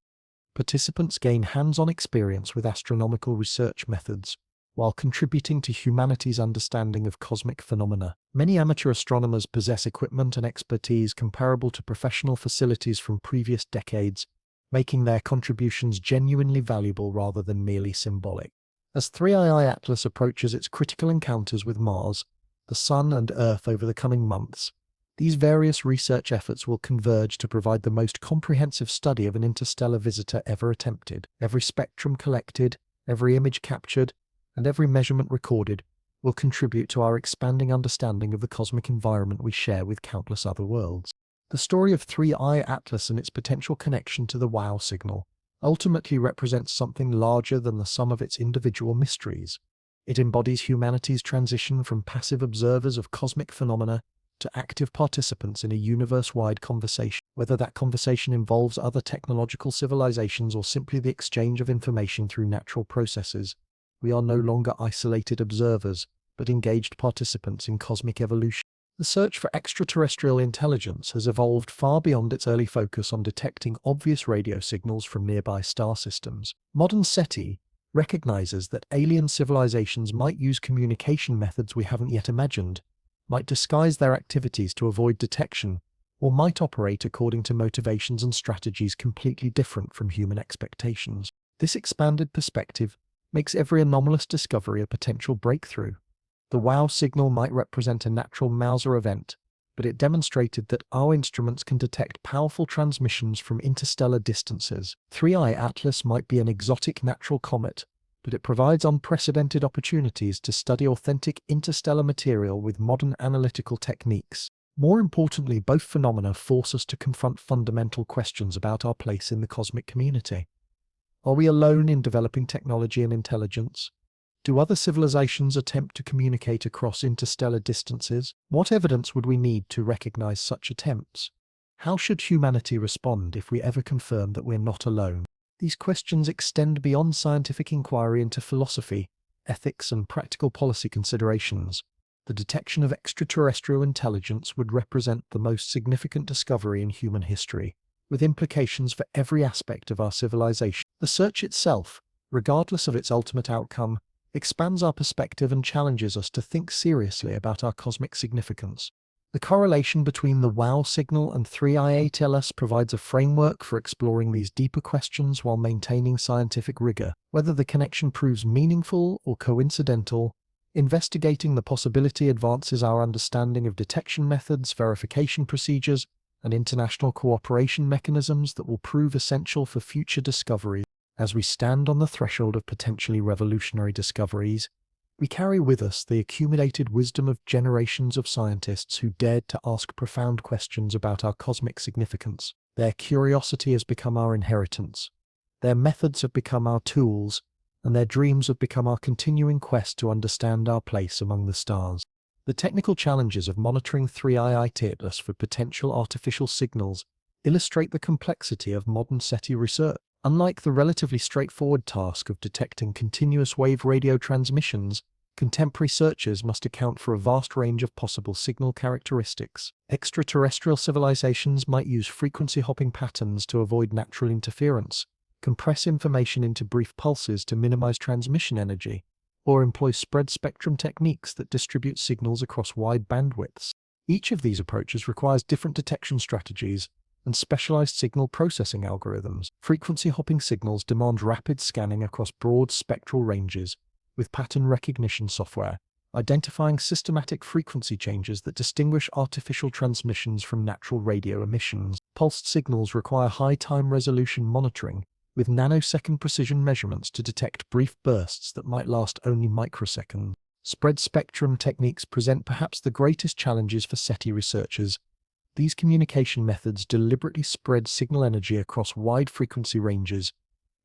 Participants gain hands-on experience with astronomical research methods, while contributing to humanity's understanding of cosmic phenomena. Many amateur astronomers possess equipment and expertise comparable to professional facilities from previous decades, making their contributions genuinely valuable rather than merely symbolic. As 3i Atlas approaches its critical encounters with Mars, the Sun and Earth over the coming months, these various research efforts will converge to provide the most comprehensive study of an interstellar visitor ever attempted. Every spectrum collected, every image captured, and every measurement recorded will contribute to our expanding understanding of the cosmic environment we share with countless other worlds. The story of 3i Atlas and its potential connection to the WOW signal ultimately represents something larger than the sum of its individual mysteries. It embodies humanity's transition from passive observers of cosmic phenomena to active participants in a universe-wide conversation. Whether that conversation involves other technological civilizations or simply the exchange of information through natural processes, we are no longer isolated observers, but engaged participants in cosmic evolution. The search for extraterrestrial intelligence has evolved far beyond its early focus on detecting obvious radio signals from nearby star systems. Modern SETI recognizes that alien civilizations might use communication methods we haven't yet imagined, might disguise their activities to avoid detection, or might operate according to motivations and strategies completely different from human expectations. This expanded perspective makes every anomalous discovery a potential breakthrough. The WOW signal might represent a natural Mauser event, but it demonstrated that our instruments can detect powerful transmissions from interstellar distances. 3i Atlas might be an exotic natural comet, but it provides unprecedented opportunities to study authentic interstellar material with modern analytical techniques. More importantly, both phenomena force us to confront fundamental questions about our place in the cosmic community. Are we alone in developing technology and intelligence? Do other civilizations attempt to communicate across interstellar distances? What evidence would we need to recognize such attempts? How should humanity respond if we ever confirm that we're not alone? These questions extend beyond scientific inquiry into philosophy, ethics, and practical policy considerations. The detection of extraterrestrial intelligence would represent the most significant discovery in human history, with implications for every aspect of our civilization. The search itself, regardless of its ultimate outcome, expands our perspective and challenges us to think seriously about our cosmic significance. The correlation between the WOW signal and 3i8LS provides a framework for exploring these deeper questions while maintaining scientific rigor. Whether the connection proves meaningful or coincidental, investigating the possibility advances our understanding of detection methods, verification procedures, and international cooperation mechanisms that will prove essential for future discoveries. As we stand on the threshold of potentially revolutionary discoveries, we carry with us the accumulated wisdom of generations of scientists who dared to ask profound questions about our cosmic significance. Their curiosity has become our inheritance. Their methods have become our tools, and their dreams have become our continuing quest to understand our place among the stars. The technical challenges of monitoring 3i8LS for potential artificial signals illustrate the complexity of modern SETI research. Unlike the relatively straightforward task of detecting continuous wave radio transmissions, contemporary searchers must account for a vast range of possible signal characteristics. Extraterrestrial civilizations might use frequency hopping patterns to avoid natural interference, compress information into brief pulses to minimize transmission energy, or employ spread spectrum techniques that distribute signals across wide bandwidths. Each of these approaches requires different detection strategies and specialized signal processing algorithms. Frequency hopping signals demand rapid scanning across broad spectral ranges, with pattern recognition software, identifying systematic frequency changes that distinguish artificial transmissions from natural radio emissions. Pulsed signals require high time resolution monitoring, with nanosecond precision measurements to detect brief bursts that might last only microseconds. Spread spectrum techniques present perhaps the greatest challenges for SETI researchers. These communication methods deliberately spread signal energy across wide frequency ranges,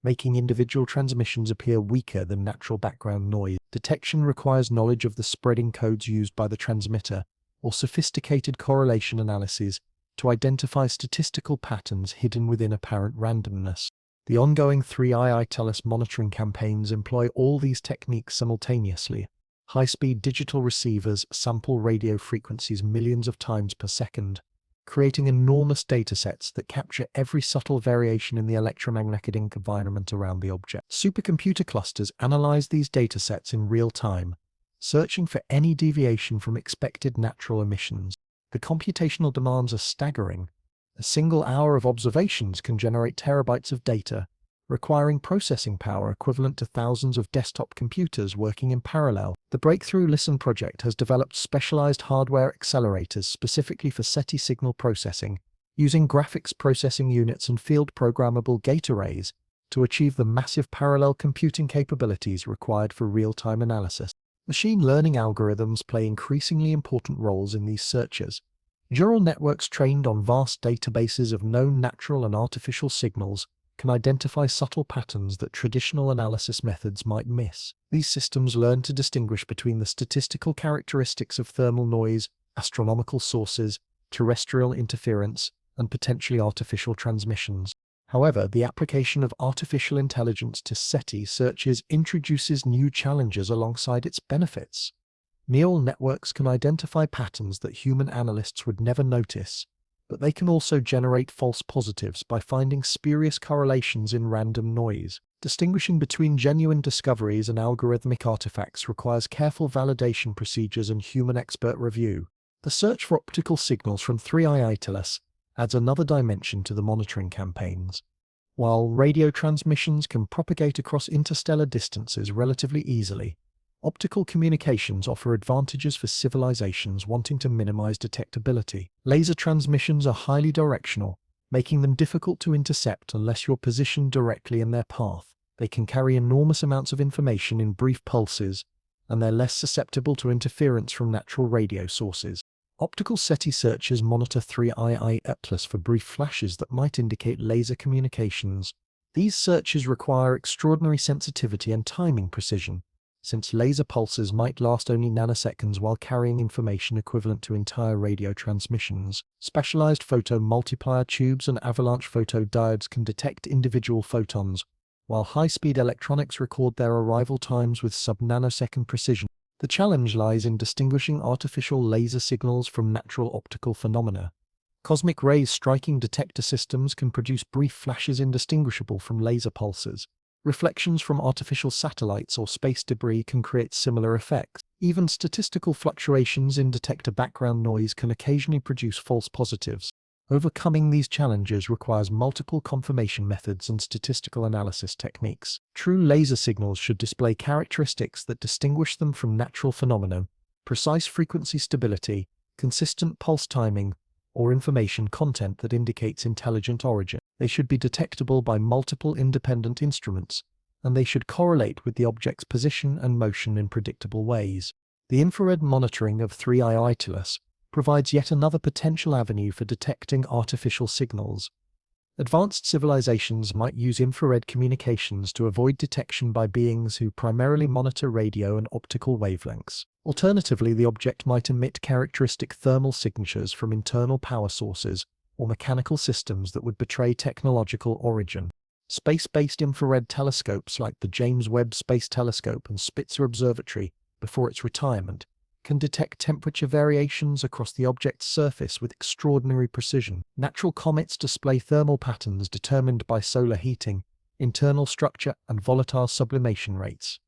making individual transmissions appear weaker than natural background noise. Detection requires knowledge of the spreading codes used by the transmitter, or sophisticated correlation analyses to identify statistical patterns hidden within apparent randomness. The ongoing 3i8LS monitoring campaigns employ all these techniques simultaneously. High-speed digital receivers sample radio frequencies millions of times per second, creating enormous datasets that capture every subtle variation in the electromagnetic environment around the object. Supercomputer clusters analyze these datasets in real time, searching for any deviation from expected natural emissions. The computational demands are staggering. A single hour of observations can generate terabytes of data, requiring processing power equivalent to thousands of desktop computers working in parallel. The Breakthrough Listen project has developed specialized hardware accelerators specifically for SETI signal processing, using graphics processing units and field-programmable gate arrays to achieve the massive parallel computing capabilities required for real-time analysis. Machine learning algorithms play increasingly important roles in these searches. Neural networks trained on vast databases of known natural and artificial signals can identify subtle patterns that traditional analysis methods might miss. These systems learn to distinguish between the statistical characteristics of thermal noise, astronomical sources, terrestrial interference, and potentially artificial transmissions. However, the application of artificial intelligence to SETI searches introduces new challenges alongside its benefits. Neural networks can identify patterns that human analysts would never notice, but they can also generate false positives by finding spurious correlations in random noise. Distinguishing between genuine discoveries and algorithmic artifacts requires careful validation procedures and human expert review. The search for optical signals from 3i8LS adds another dimension to the monitoring campaigns. While radio transmissions can propagate across interstellar distances relatively easily, optical communications offer advantages for civilizations wanting to minimize detectability. Laser transmissions are highly directional, making them difficult to intercept unless you're positioned directly in their path. They can carry enormous amounts of information in brief pulses, and they're less susceptible to interference from natural radio sources. Optical SETI searchers monitor 3i8LS for brief flashes that might indicate laser communications. These searches require extraordinary sensitivity and timing precision, since laser pulses might last only nanoseconds while carrying information equivalent to entire radio transmissions. Specialized photo-multiplier tubes and avalanche photodiodes can detect individual photons, while high-speed electronics record their arrival times with sub-nanosecond precision. The challenge lies in distinguishing artificial laser signals from natural optical phenomena. Cosmic rays striking detector systems can produce brief flashes indistinguishable from laser pulses. Reflections from artificial satellites or space debris can create similar effects. Even statistical fluctuations in detector background noise can occasionally produce false positives. Overcoming these challenges requires multiple confirmation methods and statistical analysis techniques. True laser signals should display characteristics that distinguish them from natural phenomena: precise frequency stability, consistent pulse timing, or information content that indicates intelligent origin. They should be detectable by multiple independent instruments, and they should correlate with the object's position and motion in predictable ways. The infrared monitoring of 3i Itelus provides yet another potential avenue for detecting artificial signals. Advanced civilizations might use infrared communications to avoid detection by beings who primarily monitor radio and optical wavelengths. Alternatively, the object might emit characteristic thermal signatures from internal power sources or mechanical systems that would betray technological origin. Space-based infrared telescopes like the James Webb Space Telescope and Spitzer Observatory, before its retirement, can detect temperature variations across the object's surface with extraordinary precision. Natural comets display thermal patterns determined by solar heating, internal structure, and volatile sublimation rates.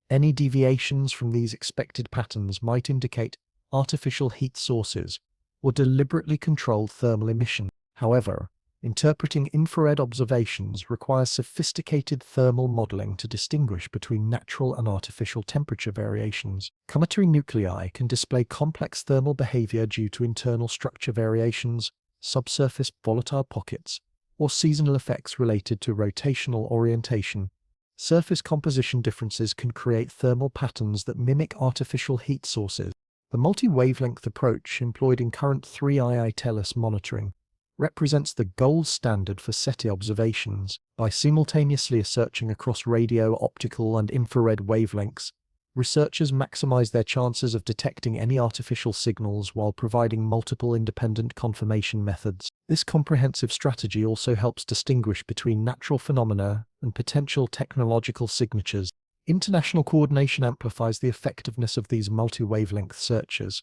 Any deviations from these expected patterns might indicate artificial heat sources or deliberately controlled thermal emission. However, interpreting infrared observations requires sophisticated thermal modeling to distinguish between natural and artificial temperature variations. Cometary nuclei can display complex thermal behavior due to internal structure variations, subsurface volatile pockets, or seasonal effects related to rotational orientation. Surface composition differences can create thermal patterns that mimic artificial heat sources. The multi-wavelength approach employed in current 3i Itelus monitoring represents the gold standard for SETI observations. By simultaneously searching across radio, optical, and infrared wavelengths, researchers maximize their chances of detecting any artificial signals while providing multiple independent confirmation methods. This comprehensive strategy also helps distinguish between natural phenomena and potential technological signatures. International coordination amplifies the effectiveness of these multi-wavelength searches.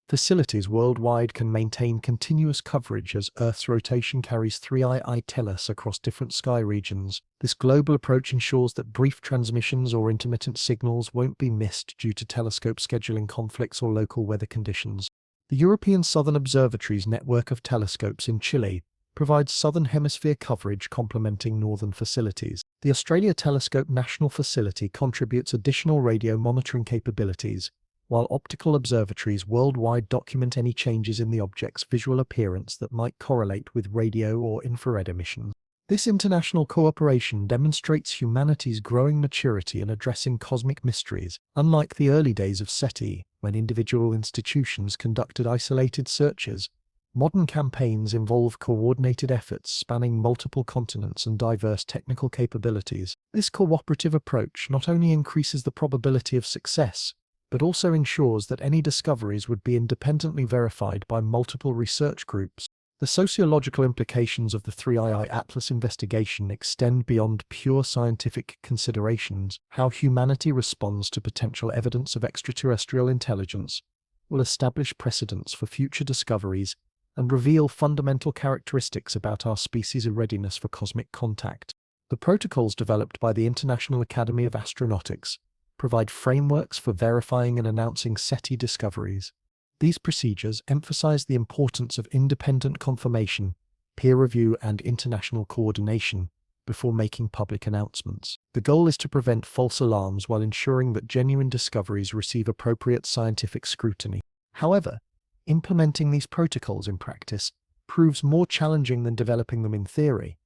Facilities worldwide can maintain continuous coverage as Earth's rotation carries 3i Itelus across different sky regions. This global approach ensures that brief transmissions or intermittent signals won't be missed due to telescope scheduling conflicts or local weather conditions. The European Southern Observatory's network of telescopes in Chile provides Southern Hemisphere coverage complementing northern facilities. The Australia Telescope National Facility contributes additional radio monitoring capabilities, while optical observatories worldwide document any changes in the object's visual appearance that might correlate with radio or infrared emissions. This international cooperation demonstrates humanity's growing maturity in addressing cosmic mysteries. Unlike the early days of SETI, when individual institutions conducted isolated searches, modern campaigns involve coordinated efforts spanning multiple continents and diverse technical capabilities. This cooperative approach not only increases the probability of success, but also ensures that any discoveries would be independently verified by multiple research groups. The sociological implications of the 3i Atlas investigation extend beyond pure scientific considerations. How humanity responds to potential evidence of extraterrestrial intelligence will establish precedents for future discoveries and reveal fundamental characteristics about our species' readiness for cosmic contact. The protocols developed by the International Academy of Astronautics provide frameworks for verifying and announcing SETI discoveries. These procedures emphasize the importance of independent confirmation, peer review, and international coordination before making public announcements. The goal is to prevent false alarms while ensuring that genuine discoveries receive appropriate scientific scrutiny. However, implementing these protocols in practice proves more challenging than developing them in theory.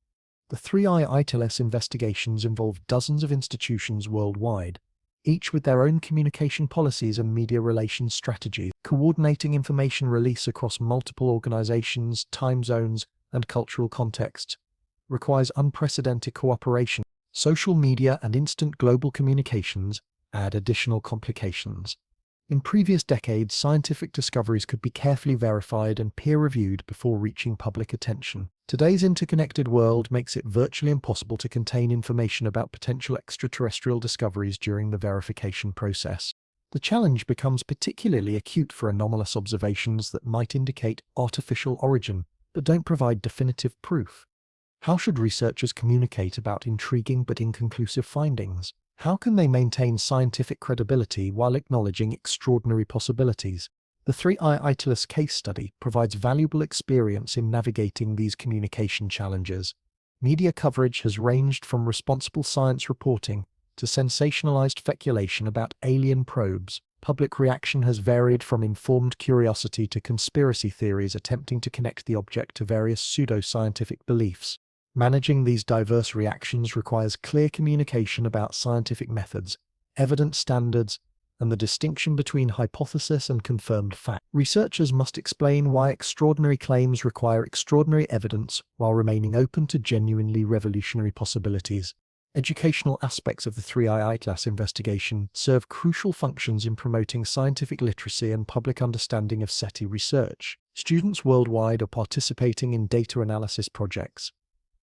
The 3i Itelus investigations involve dozens of institutions worldwide, each with their own communication policies and media relations strategies. Coordinating information release across multiple organizations, time zones, and cultural contexts requires unprecedented cooperation. Social media and instant global communications add additional complications. In previous decades, scientific discoveries could be carefully verified and peer-reviewed before reaching public attention. Today's interconnected world makes it virtually impossible to contain information about potential extraterrestrial discoveries during the verification process. The challenge becomes particularly acute for anomalous observations that might indicate artificial origin, but don't provide definitive proof. How should researchers communicate about intriguing but inconclusive findings? How can they maintain scientific credibility while acknowledging extraordinary possibilities? The 3i Italus case study provides valuable experience in navigating these communication challenges. Media coverage has ranged from responsible science reporting to sensationalized speculation about alien probes. Public reaction has varied from informed curiosity to conspiracy theories attempting to connect the object to various pseudo-scientific beliefs. Managing these diverse reactions requires clear communication about scientific methods, evidence standards, and the distinction between hypothesis and confirmed fact. Researchers must explain why extraordinary claims require extraordinary evidence while remaining open to genuinely revolutionary possibilities. Educational aspects of the 3i Atlas investigation serve crucial functions in promoting scientific literacy and public understanding of SETI research. Students worldwide are participating in data analysis projects,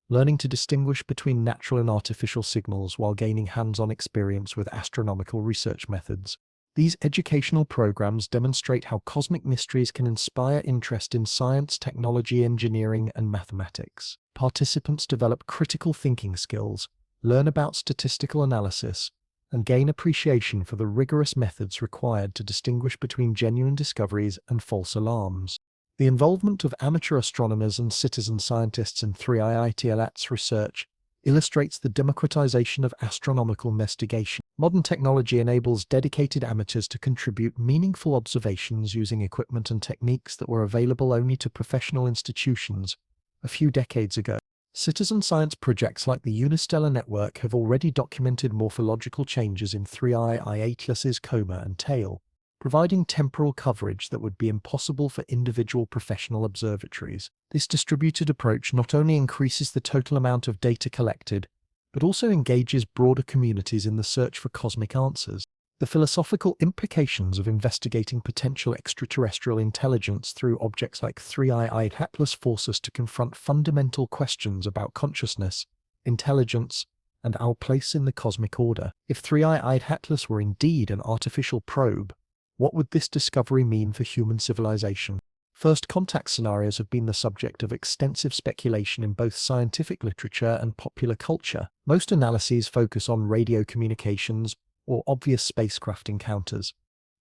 learning to distinguish between natural and artificial signals while gaining hands-on experience with astronomical research methods. These educational programs demonstrate how cosmic mysteries can inspire interest in science, technology, engineering, and mathematics. Participants develop critical thinking skills, learn about statistical analysis, and gain appreciation for the rigorous methods required to distinguish between genuine discoveries and false alarms. The involvement of amateur astronomers and citizen scientists in 3i Atlas research illustrates the democratization of astronomical investigation. Modern technology enables dedicated amateurs to contribute meaningful observations using equipment and techniques that were available only to professional institutions a few decades ago. Citizen science projects like the Unistellar Network have already documented morphological changes in 3i Atlas's coma and tail, providing temporal coverage that would be impossible for individual professional observatories. This distributed approach not only increases the total amount of data collected, but also engages broader communities in the search for cosmic answers. The philosophical implications of investigating potential extraterrestrial intelligence through objects like 3i Atlas force us to confront fundamental questions about consciousness, intelligence, and our place in the cosmic order. If 3i Atlas were indeed an artificial probe, what would this discovery mean for human civilization? First contact scenarios have been the subject of extensive speculation in both scientific literature and popular culture. Most analyses focus on radio communications or obvious spacecraft encounters,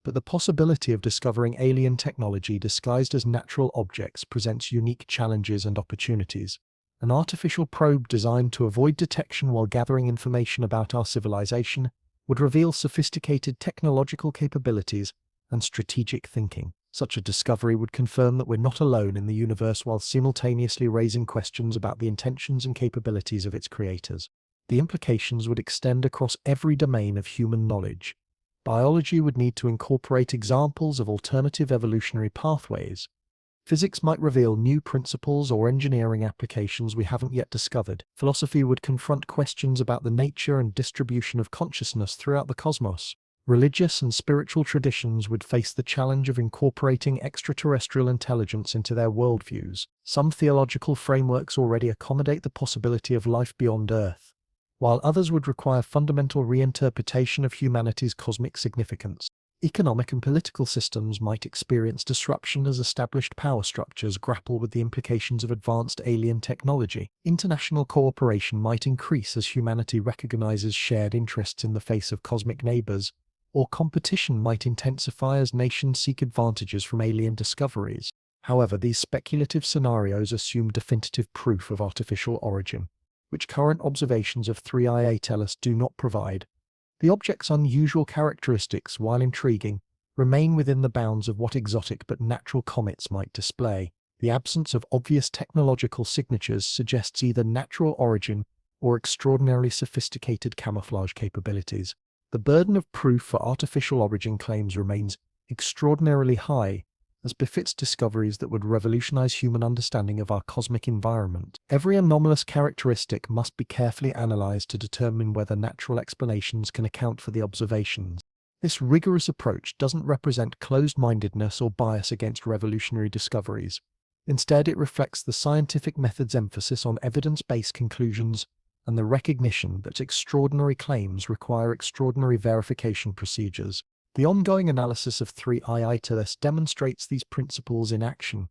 but the possibility of discovering alien technology disguised as natural objects presents unique challenges and opportunities. An artificial probe designed to avoid detection while gathering information about our civilization would reveal sophisticated technological capabilities and strategic thinking. Such a discovery would confirm that we're not alone in the universe while simultaneously raising questions about the intentions and capabilities of its creators. The implications would extend across every domain of human knowledge. Biology would need to incorporate examples of alternative evolutionary pathways. Physics might reveal new principles or engineering applications we haven't yet discovered. Philosophy would confront questions about the nature and distribution of consciousness throughout the cosmos. Religious and spiritual traditions would face the challenge of incorporating extraterrestrial intelligence into their worldviews. Some theological frameworks already accommodate the possibility of life beyond Earth, while others would require fundamental reinterpretation of humanity's cosmic significance. Economic and political systems might experience disruption as established power structures grapple with the implications of advanced alien technology. International cooperation might increase as humanity recognizes shared interests in the face of cosmic neighbors, or competition might intensify as nations seek advantages from alien discoveries. However, these speculative scenarios assume definitive proof of artificial origin, which current observations of 3i Atlas do not provide. The object's unusual characteristics, while intriguing, remain within the bounds of what exotic but natural comets might display. The absence of obvious technological signatures suggests either natural origin or extraordinarily sophisticated camouflage capabilities. The burden of proof for artificial origin claims remains extraordinarily high, as befits discoveries that would revolutionize human understanding of our cosmic environment. Every anomalous characteristic must be carefully analyzed to determine whether natural explanations can account for the observations. This rigorous approach doesn't represent closed-mindedness or bias against revolutionary discoveries. Instead, it reflects the scientific method's emphasis on evidence-based conclusions and the recognition that extraordinary claims require extraordinary verification procedures. The ongoing analysis of 3i demonstrates these principles in action.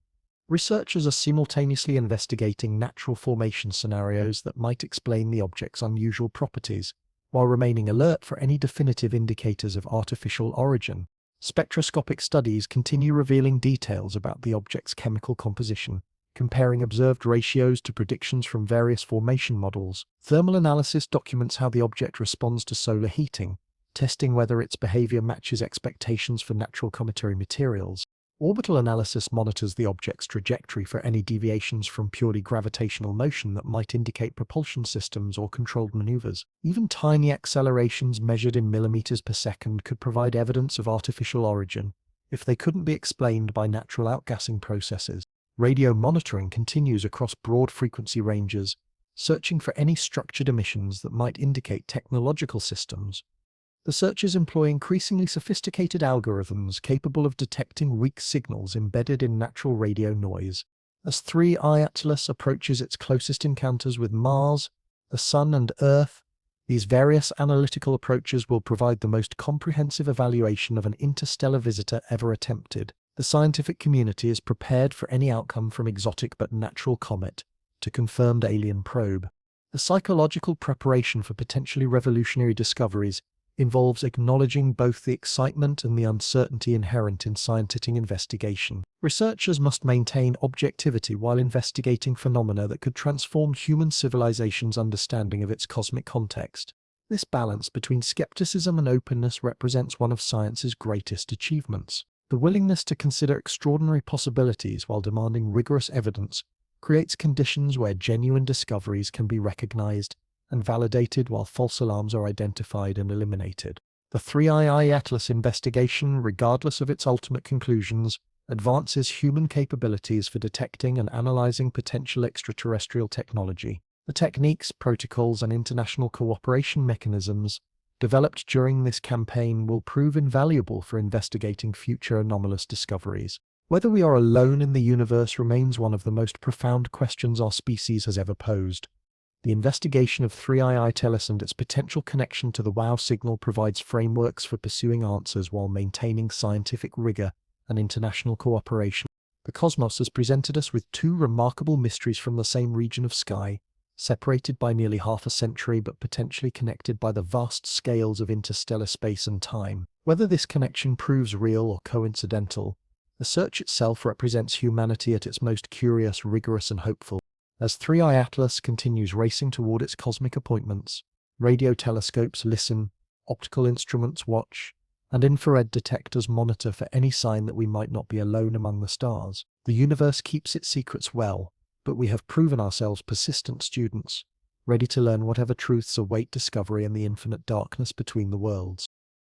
Researchers are simultaneously investigating natural formation scenarios that might explain the object's unusual properties, while remaining alert for any definitive indicators of artificial origin. Spectroscopic studies continue revealing details about the object's chemical composition, comparing observed ratios to predictions from various formation models. Thermal analysis documents how the object responds to solar heating, testing whether its behavior matches expectations for natural cometary materials. Orbital analysis monitors the object's trajectory for any deviations from purely gravitational motion that might indicate propulsion systems or controlled maneuvers. Even tiny accelerations measured in millimeters per second could provide evidence of artificial origin, if they couldn't be explained by natural outgassing processes. Radio monitoring continues across broad frequency ranges, searching for any structured emissions that might indicate technological systems. The searchers employ increasingly sophisticated algorithms capable of detecting weak signals embedded in natural radio noise. As 3i Atlas approaches its closest encounters with Mars, the Sun, and Earth, these various analytical approaches will provide the most comprehensive evaluation of an interstellar visitor ever attempted. The scientific community is prepared for any outcome from exotic but natural comet to confirmed alien probe. The psychological preparation for potentially revolutionary discoveries involves acknowledging both the excitement and the uncertainty inherent in scientific investigation. Researchers must maintain objectivity while investigating phenomena that could transform human civilization's understanding of its cosmic context. This balance between skepticism and openness represents one of science's greatest achievements. The willingness to consider extraordinary possibilities while demanding rigorous evidence creates conditions where genuine discoveries can be recognized and validated while false alarms are identified and eliminated. The 3i Atlas investigation, regardless of its ultimate conclusions, advances human capabilities for detecting and analyzing potential extraterrestrial technology. The techniques, protocols, and international cooperation mechanisms developed during this campaign will prove invaluable for investigating future anomalous discoveries. Whether we are alone in the universe remains one of the most profound questions our species has ever posed. The investigation of 3i Atlas and its potential connection to the WOW signal provides frameworks for pursuing answers while maintaining scientific rigor and international cooperation. The cosmos has presented us with two remarkable mysteries from the same region of sky, separated by nearly half a century but potentially connected by the vast scales of interstellar space and time. Whether this connection proves real or coincidental, the search itself represents humanity at its most curious, rigorous, and hopeful. As 3i Atlas continues racing toward its cosmic appointments, radio telescopes listen, optical instruments watch, and infrared detectors monitor for any sign that we might not be alone among the stars. The universe keeps its secrets well, but we have proven ourselves persistent students, ready to learn whatever truths await discovery in the infinite darkness between the worlds.